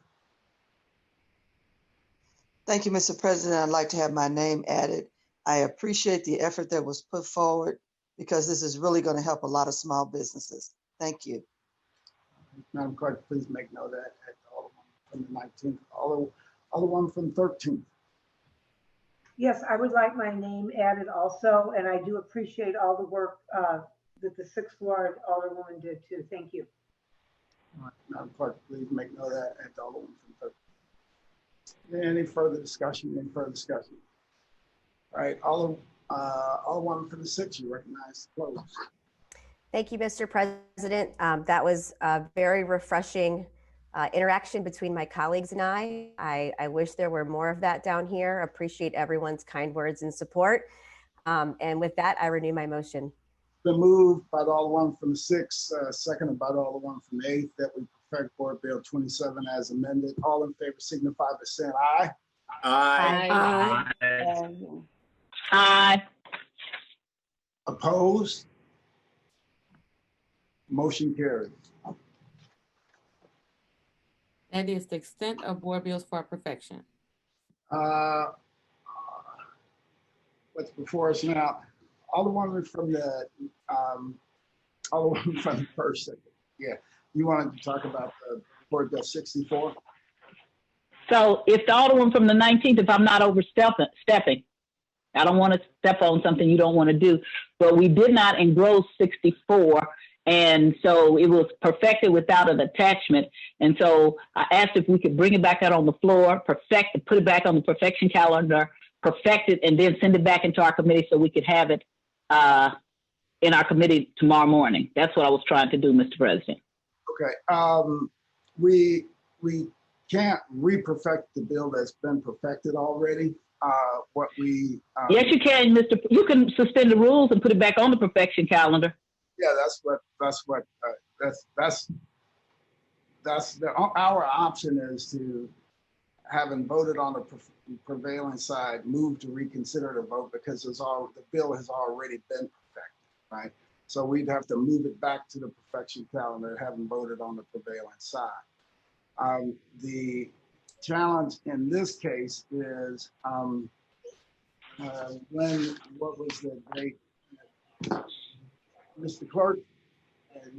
Thank you, Mr. President. I'd like to have my name added. I appreciate the effort that was put forward because this is really going to help a lot of small businesses. Thank you. Madam Clerk, please make note of that. That's Alderman from the 19th, Alderman from the 13th. Yes, I would like my name added also, and I do appreciate all the work that the 6th Ward Alderwoman did too. Thank you. All right, Madam Clerk, please make note of that. That's Alderman from the 13th. Any further discussion? Any further discussion? All right, Alderman from the 6th, you recognize the close. Thank you, Mr. President. That was a very refreshing interaction between my colleagues and I wish there were more of that down here. Appreciate everyone's kind words and support. And with that, I renew my motion. Been moved by the Alderman from the 6th, seconded by the Alderman from the 8th, that we perfect Board Bill 27 as amended. All in favor signify by saying aye. Aye. Aye. Aye. Opposed? Motion carried. That is the extent of board bills for perfection. What's before us now? Alderman from the Alderman from the first. Yeah, you wanted to talk about the Board Bill 64. So if the Alderman from the 19th, if I'm not overstepping, I don't want to step on something you don't want to do, but we did not engross 64. And so it was perfected without an attachment. And so I asked if we could bring it back out on the floor, perfect it, put it back on the perfection calendar, perfect it, and then send it back into our committee so we could have it in our committee tomorrow morning. That's what I was trying to do, Mr. President. Okay. We can't re-perfect the bill that's been perfected already. Yes, you can, You can suspend the rules and put it back on the perfection calendar. Yeah, our option is to, having voted on the prevailing side, move to reconsider the vote because the bill has already been perfected, right? So we'd have to move it back to the perfection calendar, having voted on the prevailing side. The challenge in this case is what was the date? Mr. Clerk,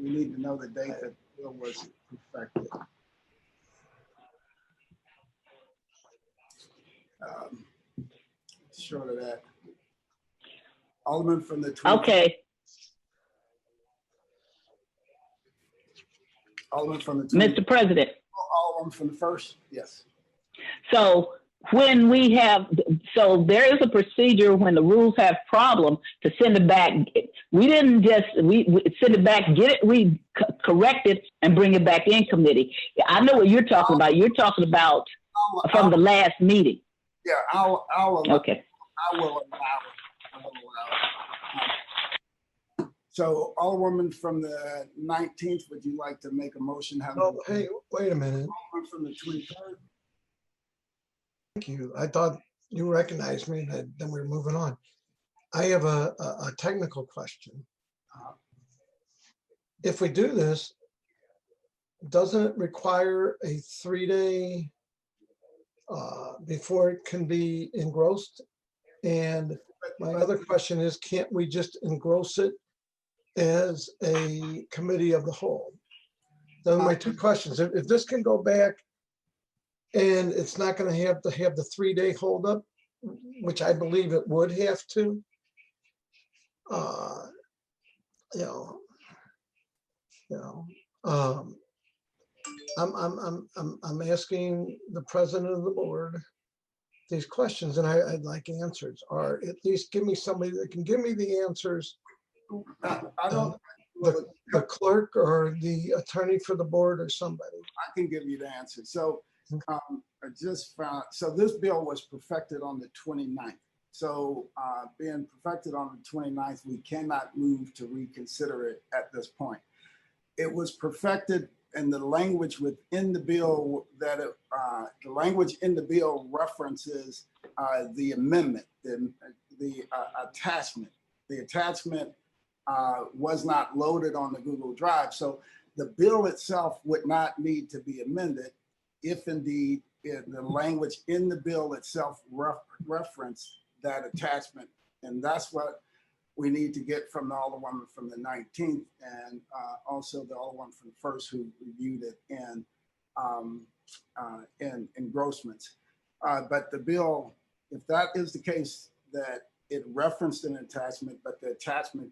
we need to know the date that the bill was perfected. Short of that. Alderman from the 20th. Okay. Alderman from the 20th. Mr. President. Alderman from the 1st, yes. So when we have, so there is a procedure when the rules have problem to send it back. We didn't just, we send it back, get it correct it and bring it back in committee. I know what you're talking about. You're talking about from the last meeting. Yeah, I'll allow, okay. I will allow it. So Alderwoman from the 19th, would you like to make a motion? Hey, wait a minute. Alderman from the 23rd. Thank you. I thought you recognized me, and then we were moving on. I have a technical question. If we do this, doesn't it require a 3-day before it can be engrossed? And my other question is, can't we just engross it as a committee of the whole? Those are my two questions. If this can go back and it's not going to have the 3-day holdup, which I believe it would have to, I'm asking the president of the board these questions, and I'd like answers, or at least give me somebody that can give me the answers. I don't. The clerk or the attorney for the board or somebody. I can give you the answer. So I just found, so this bill was perfected on the 29th. So being perfected on the 29th, we cannot move to reconsider it at this point. It was perfected and the language within the bill that the language in the bill references the amendment, the attachment. The attachment was not loaded on the Google Drive. So the bill itself would not need to be amended if indeed the language in the bill itself referenced that attachment. And that's what we need to get from the Alderwoman from the 19th and also the Alderwoman from the first who reviewed it in engrossments. But the bill, if that is the case, that it referenced an attachment, but the attachment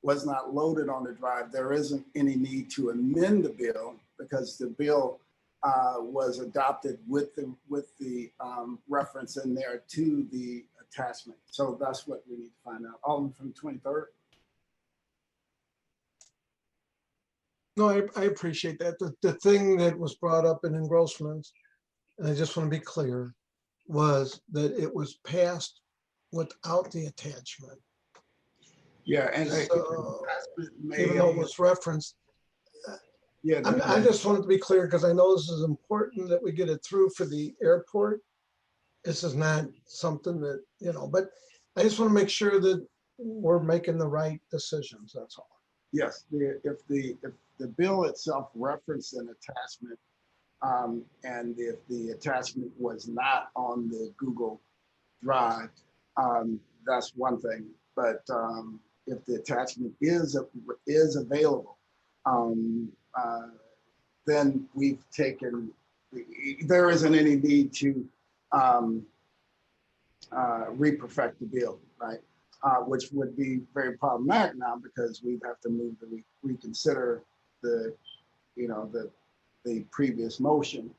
was not loaded on the drive, there isn't any need to amend the bill because the bill was adopted with the reference in there to the attachment. So that's what we need to find out. Alderman from the 23rd. No, I appreciate that. The thing that was brought up in engrossments, and I just want to be clear, was that it was passed without the attachment. Yeah, and so, even though it was referenced, yeah, I just wanted to be clear because I know this is important that we get it through for the airport. This is not something that, you know, but I just want to make sure that we're making the right decisions. That's all. Yes, if the bill itself referenced an attachment, and if the attachment was not on the Google Drive, that's one thing. But if the attachment is available, then we've taken. There isn't any need to re-perfect the bill, right? Which would be very problematic now because we'd have to move to reconsider the previous motion.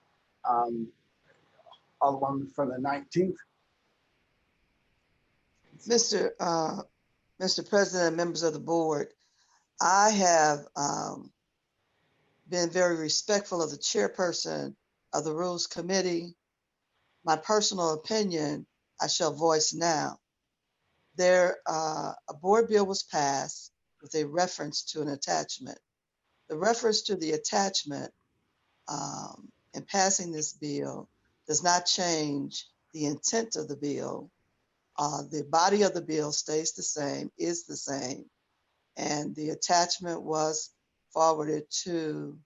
Alderman from the 19th. Mr. President and members of the board, I have been very respectful of the chairperson of the Rules Committee. My personal opinion, I shall voice now. A board bill was passed with a reference to an attachment. The reference to the attachment in passing this bill does not change the intent of the bill. The body of the bill stays the same, is the same, and the attachment was forwarded to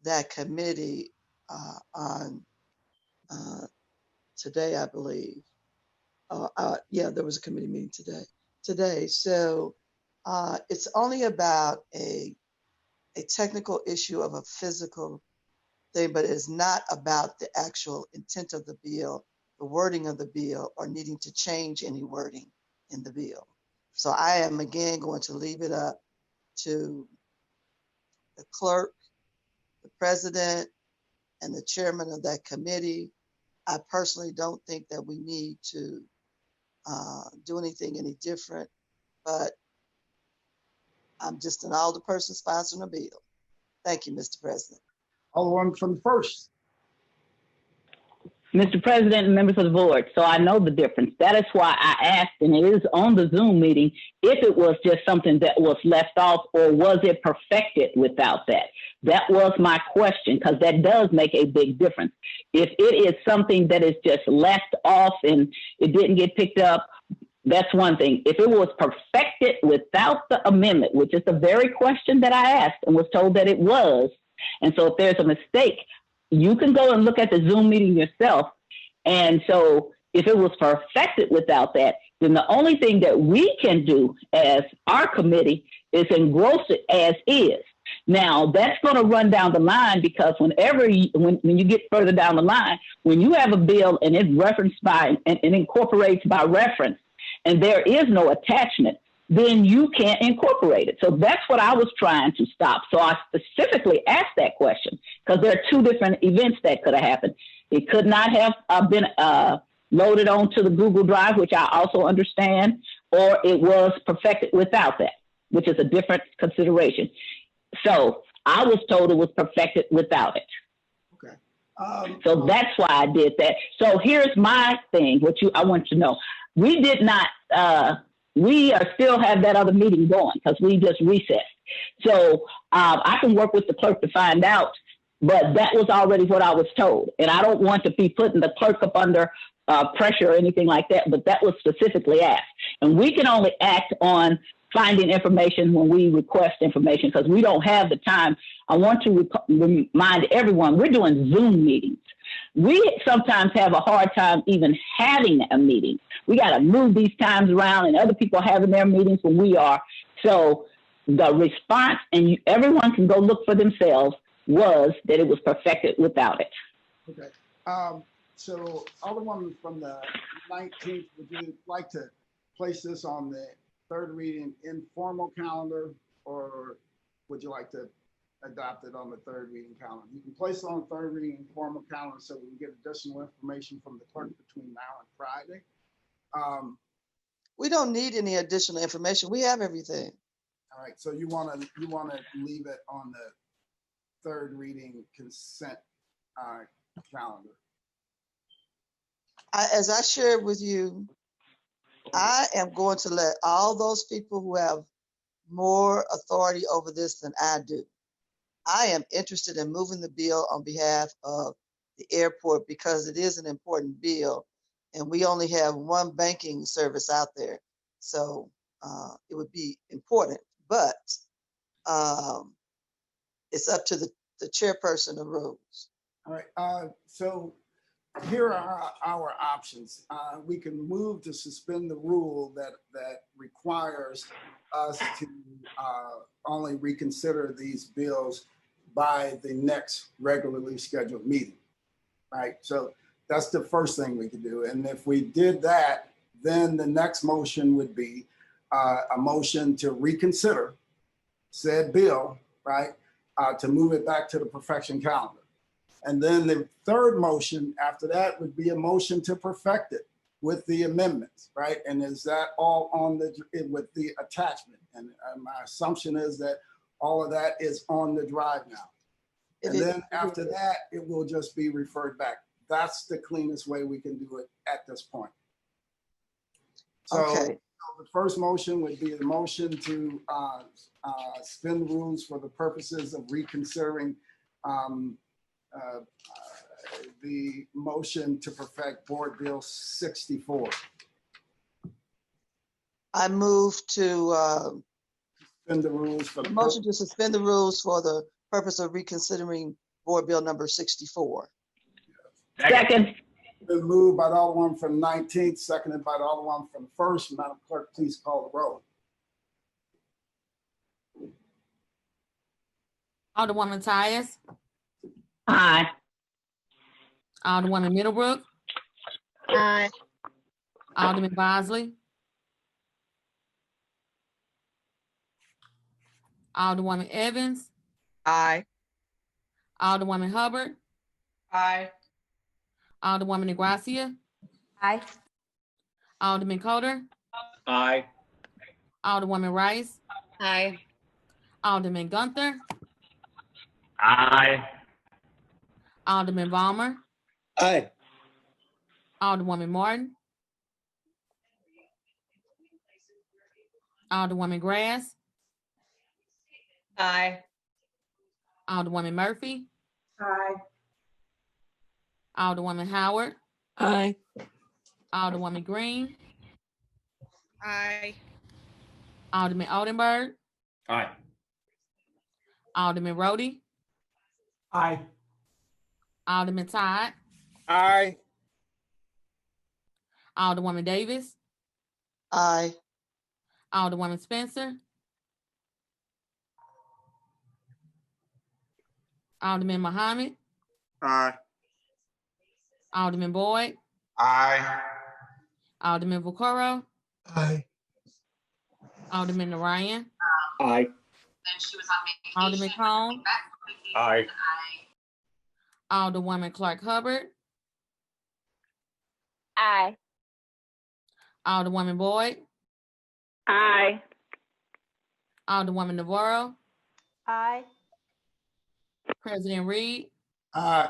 that committee on today, I believe. Yeah, there was a committee meeting today. So it's only about a technical issue of a physical thing, but it's not about the actual intent of the bill, the wording of the bill, or needing to change any wording in the bill. So I am again going to leave it up to the clerk, the president, and the chairman of that committee. I personally don't think that we need to do anything any different, but I'm just an alderperson sponsoring a bill. Thank you, Mr. President. Alderman from the first. Mr. President and members of the board, so I know the difference. That is why I asked, and it is on the Zoom meeting, if it was just something that was left off or was it perfected without that? That was my question, because that does make a big difference. If it is something that is just left off and it didn't get picked up, that's one thing. If it was perfected without the amendment, which is the very question that I asked and was told that it was, and so if there's a mistake, you can go and look at the Zoom meeting yourself. And so if it was perfected without that, then the only thing that we can do as our committee is engross it as is. Now, that's going to run down the line because when you get further down the line, when you have a bill and it's referenced by and incorporates by reference, and there is no attachment, then you can't incorporate it. So that's what I was trying to stop. So I specifically asked that question because there are two different events that could have happened. It could not have been loaded onto the Google Drive, which I also understand, or it was perfected without that, which is a different consideration. So I was told it was perfected without it. Okay. So that's why I did that. So here's my thing, I want you to know. we did not, we are still have that other meeting going because we just recessed. So I can work with the clerk to find out, but that was already what I was told. And I don't want to be putting the clerk up under pressure or anything like that, but that was specifically asked. And we can only act on finding information when we request information because we don't have the time. I want to remind everyone, we're doing Zoom meetings. We sometimes have a hard time even having a meeting. We got to move these times around and other people having their meetings when we are. So the response, and everyone can go look for themselves, was that it was perfected without it. Okay. So Alderwoman from the 19th, would you like to place this on the third reading informal calendar, or would you like to adopt it on the third reading calendar? You can place it on the third reading informal calendar so we can get additional information from the clerk between now and Friday. We don't need any additional information. We have everything. All right. So you want to leave it on the third reading consent calendar. As I shared with you, I am going to let all those people who have more authority over this than I do. I am interested in moving the bill on behalf of the airport because it is an important bill and we only have one banking service out there. So it would be important, but it's up to the chairperson of rules. All right. So here are our options. We can move to suspend the rule that requires us to only reconsider these bills by the next regularly scheduled meeting, right? So that's the first thing we could do. And if we did that, then the next motion would be a motion to reconsider said bill, right? To move it back to the perfection calendar. And then the third motion after that would be a motion to perfect it with the amendments, right? And is that all on with the attachment? And my assumption is that all of that is on the drive now. And then after that, it will just be referred back. That's the cleanest way we can do it at this point. So, okay. So the first motion would be the motion to suspend the rules for the purposes of reconsidering the motion to perfect Board Bill 64. I move to suspend the rules for the motion to suspend the rules for the purpose of reconsidering Board Bill number 64. Second. Been moved by the Alderman from the 19th, seconded by the Alderman from the 1st. Madam Clerk, please call the roll. Alderwoman Tyus. Aye. Alderwoman Middlebrook. Aye. Alderman Bosley. Alderwoman Evans. Aye. Alderwoman Hubbard. Aye. Alderwoman Negracia. Aye. Alderman Coder. Aye. Alderwoman Rice. Aye. Alderman Gunther. Aye. Alderman Balmer. Aye. Alderwoman Martin. Alderwoman Grass. Aye. Alderwoman Murphy. Aye. Alderwoman Howard. Aye. Alderwoman Green. Aye. Alderman Oldenburg. Aye. Alderman Rhodey. Aye. Alderman Todd. Aye. Alderwoman Davis. Aye. Alderwoman Spencer. Alderman Muhammad. Aye. Alderman Boyd. Aye. Alderman Vaccaro. Aye. Alderman Narayan. Aye. Alderman Cone. Aye. Alderwoman Clark Hubbard. Aye. Alderwoman Boyd. Aye. Alderwoman Navarro. Aye. President Reed. Aye.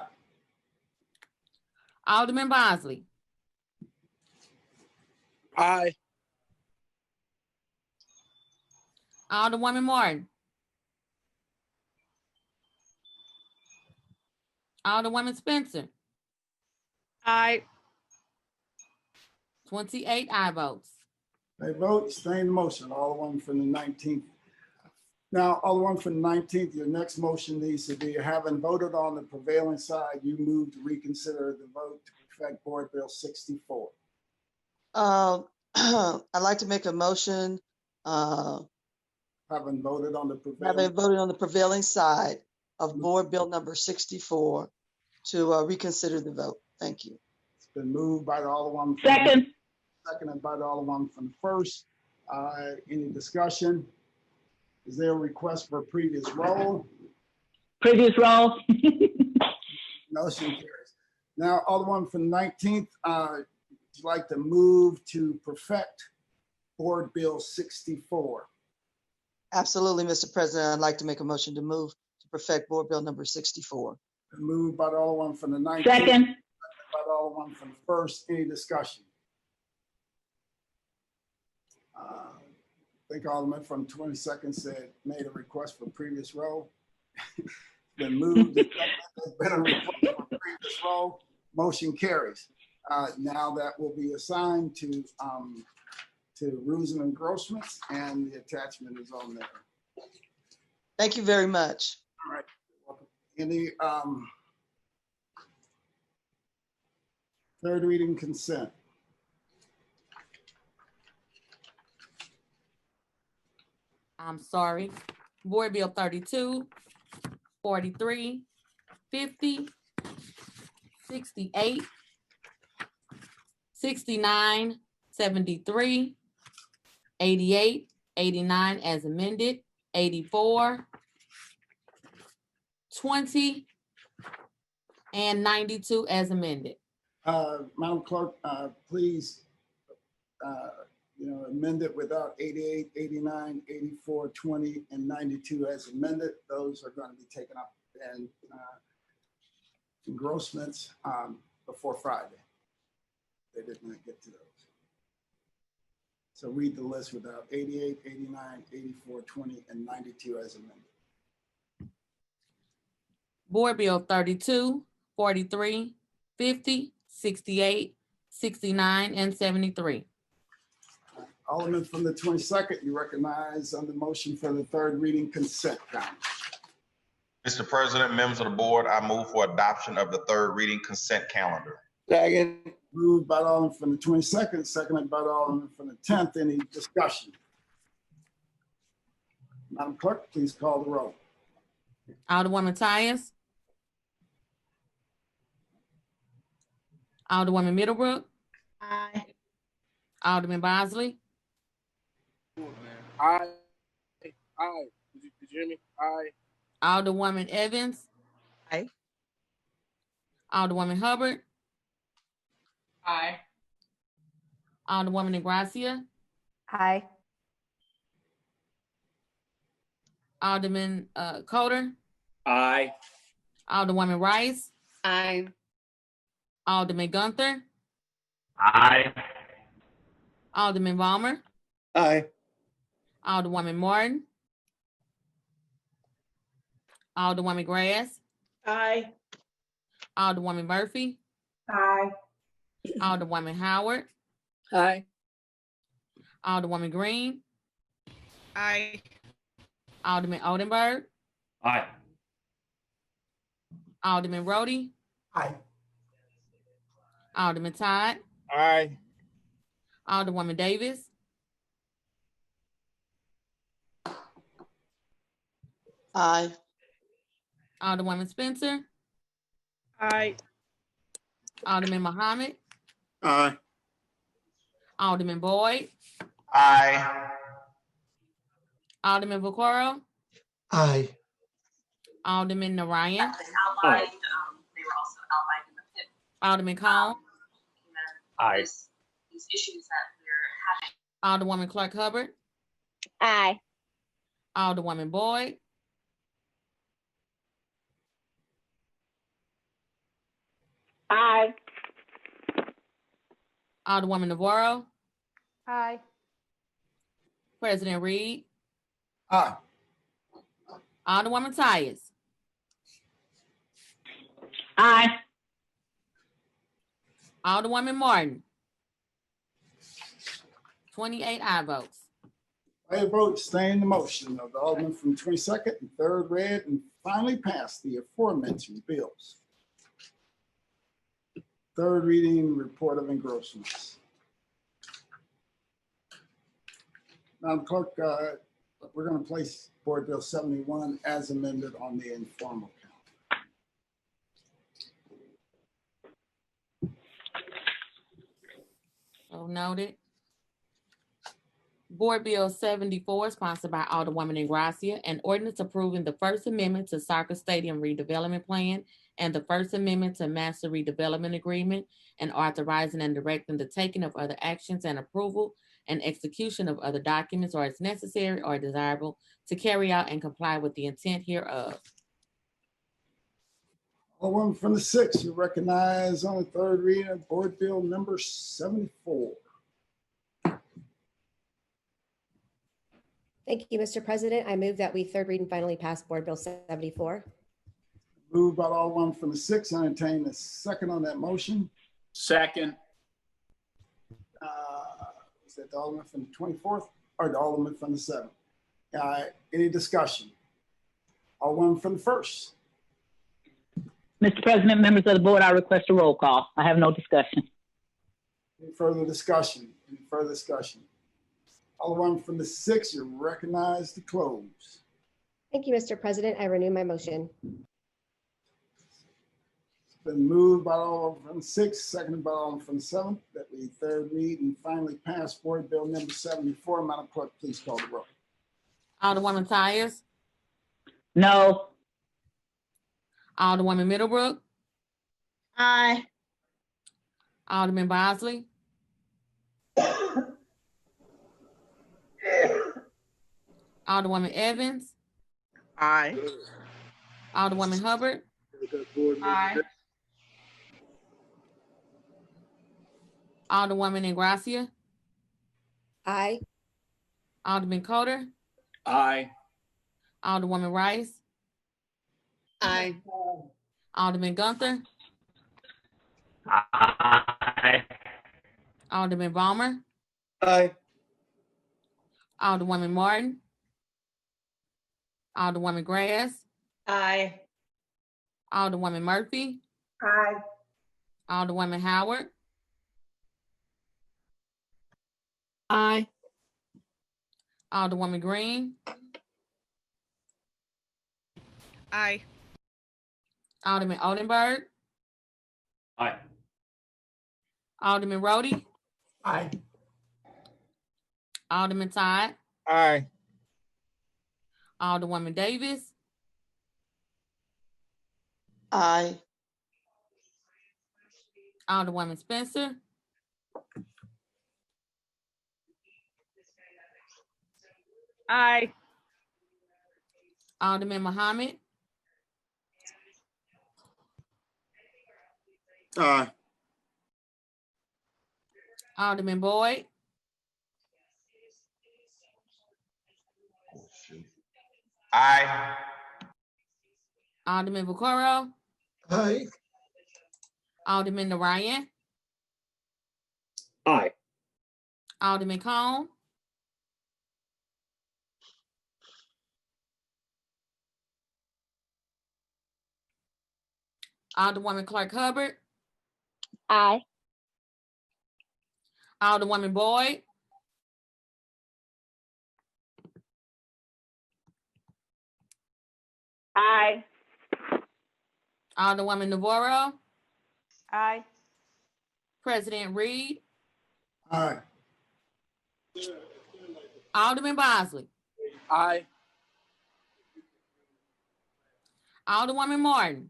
Alderman Bosley. Aye. Alderwoman Martin. Alderwoman Spencer. Aye. 28 aye votes. They vote, staying the motion, Alderman from the 19th. Now, Alderman from the 19th, your next motion needs to be, having voted on the prevailing side, you move to reconsider the vote to perfect Board Bill 64. I'd like to make a motion, Having voted on the prevailing side of Board Bill number 64 to reconsider the vote. Thank you. It's been moved by the Alderman. Seconded by the Alderman from the first. Any discussion? Is there a request for a previous roll? Previous roll. Motion carries. Now, Alderman from the 19th, would you like to move to perfect Board Bill 64? Absolutely, Mr. President. I'd like to make a motion to move to perfect Board Bill number 64. Moved by the Alderman from the 19th. Second. By the Alderman from the first. Any discussion? I think Alderman from 22nd said, made a request for previous roll. Been moved. There's been a request for previous roll. Motion carries. Now that will be assigned to rules and engrossments, and the attachment is on there. Thank you very much. All right. Welcome. Any third reading consent? I'm sorry. Board Bill 32, 43, 50, 68, 69, 73, 88, 89 as amended, 84, 20, and 92 as amended. Madam Clerk, please amend it without 88, 89, 84, 20, and 92 as amended. Those are going to be taken up in engrossments before Friday. They did not get to those. So read the list without 88, 89, 84, 20, and 92 as amended. Board Bill 32, 43, 50, 68, 69, and 73. Alderman from the 22nd, you recognize on the motion for the third reading consent calendar. Mr. President, members of the board, I move for adoption of the third reading consent calendar. Second. Moved by the Alderman from the 22nd, seconded by the Alderman from the 10th. Any discussion? Madam Clerk, please call the roll. Alderwoman Tyus. Alderwoman Middlebrook. Aye. Alderman Bosley. Aye. Aye. Did you hear me? Aye. Alderwoman Evans. Aye. Alderwoman Hubbard. Aye. Alderwoman Ingracia. Aye. Alderman Coder. Aye. Alderwoman Rice. Aye. Alderman Gunther. Aye. Alderman Balmer. Aye. Alderwoman Martin. Alderwoman Grass. Aye. Alderwoman Murphy. Aye. Alderwoman Howard. Aye. Alderwoman Green. Aye. Alderman Oldenburg. Aye. Alderman Rhodey. Aye. Alderman Todd. Aye. Alderwoman Davis. Aye. Alderwoman Spencer. Aye. Alderman Muhammad. Aye. Alderman Boyd. Aye. Alderman Vaccaro. Aye. Alderman Narayan. Aye. Alderman Cone. Aye. Alderwoman Clark Hubbard. Aye. Alderwoman Boyd. Aye. Alderwoman Navarro. Aye. President Reed, Aye. Alderwoman Tyus, Aye. Alderwoman Martin. 28 aye votes. I vote staying the motion of the Alderman from 22nd and 3rd read and finally passed the aforementioned bills. Third reading report of engrossments. Madam Clerk, we're going to place Board Bill 71 as amended on the informal count. So noted. Board Bill 74, sponsored by Alderwoman Ingracia, an ordinance approving the First Amendment to Soccer Stadium Redevelopment Plan and the First Amendment to Master Redevelopment Agreement, and authorizing and directing the taking of other actions and approval and execution of other documents or as necessary or desirable to carry out and comply with the intent hereof. Alderman from the 6th, you recognize on the third reading of Board Bill number 74. Thank you, Mr. President. I move that we third read and finally pass Board Bill 74. Moved by Alderman from the 6th. I entertain a second on that motion. Second. Is that the Alderman from the 24th or the Alderman from the 7th? Any discussion? Alderman from the 1st. Mr. President, members of the board, I request a roll call. I have no discussion. Any further discussion? Any further discussion? Alderman from the 6th, you're recognized to close. Thank you, Mr. President. I renew my motion. It's been moved by Alderman from the 6th, seconded by Alderman from the 7th, that we third read and finally pass Board Bill number 74. Madam Clerk, please call the roll. Alderwoman Tyus, No. Alderwoman Middlebrook, Aye. Alderman Bosley, Alderwoman Evans, Aye. Alderwoman Hubbard, Aye. Alderwoman Ingracia, Aye. Alderman Coder, Aye. Alderwoman Rice, Aye. Alderman Gunther, Aye. Alderman Balmer, Aye. Alderwoman Martin, Alderwoman Grass, Aye. Alderwoman Murphy, Aye. Alderwoman Howard, Aye. Alderwoman Green, Aye. Alderman Oldenburg, Aye. Alderman Rhodey, Aye. Alderman Todd, Aye. Alderwoman Davis, Aye. Alderwoman Spencer, Aye. Alderman Muhammad, Aye. Alderman Boyd, Aye. Alderman Vaccaro, Aye. Alderman Narayan, Aye. Alderman Cone, Alderwoman Clark Hubbard, Aye. Alderwoman Boyd, Aye. Alderwoman Navarro, Aye. President Reed, Aye. Alderman Bosley, Aye. Alderwoman Martin,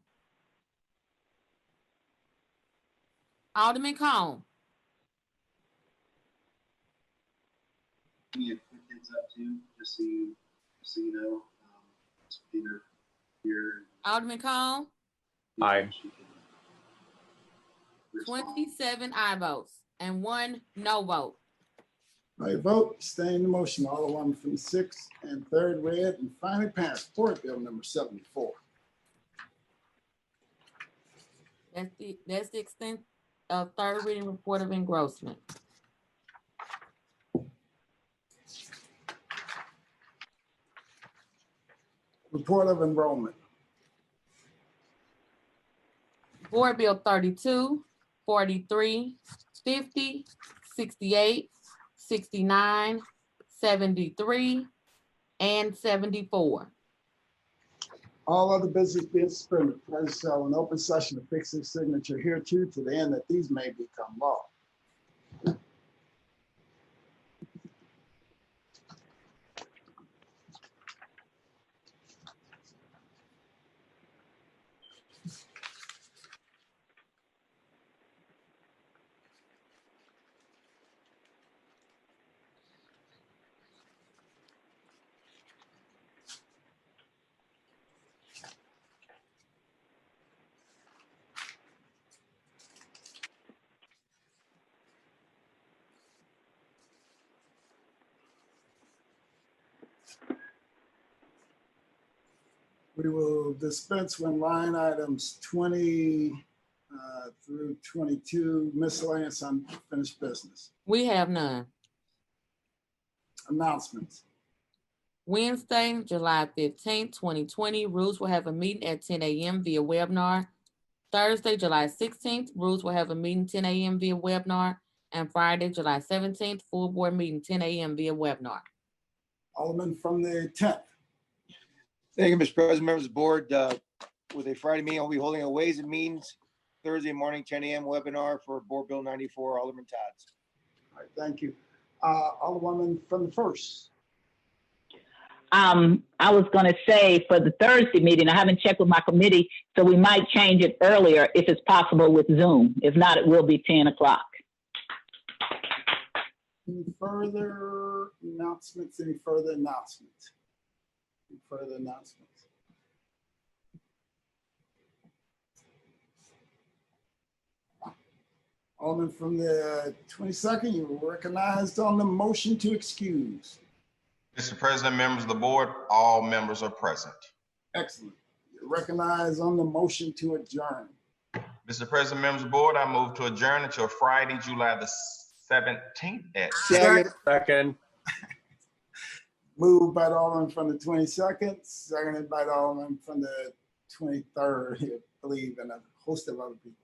Alderman Cone, Give kids up too, just so you know, Peter here. Alderman Cone, Aye. 27 aye votes and 1 no vote. By your vote, staying the motion. Alderman from the 6th and 3rd read and finally passed. Board Bill number 74. That's the extent of third reading report of engrossment. Report of enrollment. Board Bill 32, 43, 50, 68, 69, 73, and 74. All other business being suspended, place shall an open session to fix his signature hereto to the end that these may become law. We will dispense with line items 20 through 22, miscellaneous unfinished business. We have none. Announcements. Wednesday, July 15th, 2020, Rules will have a meeting at 10 a.m. via webinar. Thursday, July 16th, Rules will have a meeting 10 a.m. via webinar. And Friday, July 17th, full board meeting 10 a.m. via webinar. Alderman from the 10th. Thank you, Mr. President, members of the board. With a Friday meeting, I'll be holding a Ways and Means Thursday morning, 10 a.m. webinar for Board Bill 94, Alderman Tots. All right, thank you. Alderwoman from the 1st. I was going to say for the Thursday meeting, I haven't checked with my committee, so we might change it earlier if it's possible with Zoom. If not, it will be 10 o'clock. Any further announcements? Any further announcements? Any further announcements? Alderman from the 22nd, you were recognized on the motion to excuse. Mr. President, members of the board, all members are present. Excellent. You're recognized on the motion to adjourn. Mr. President, members of the board, I move to adjourn until Friday, July the 17th at Second. Moved by the Alderman from the 22nd, seconded by the Alderman from the 23rd, I believe, and a host of other people.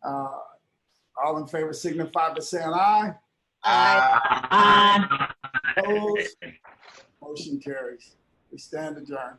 All in favor signify by saying aye. Aye. Opposed? Motion carries. We stand adjourned.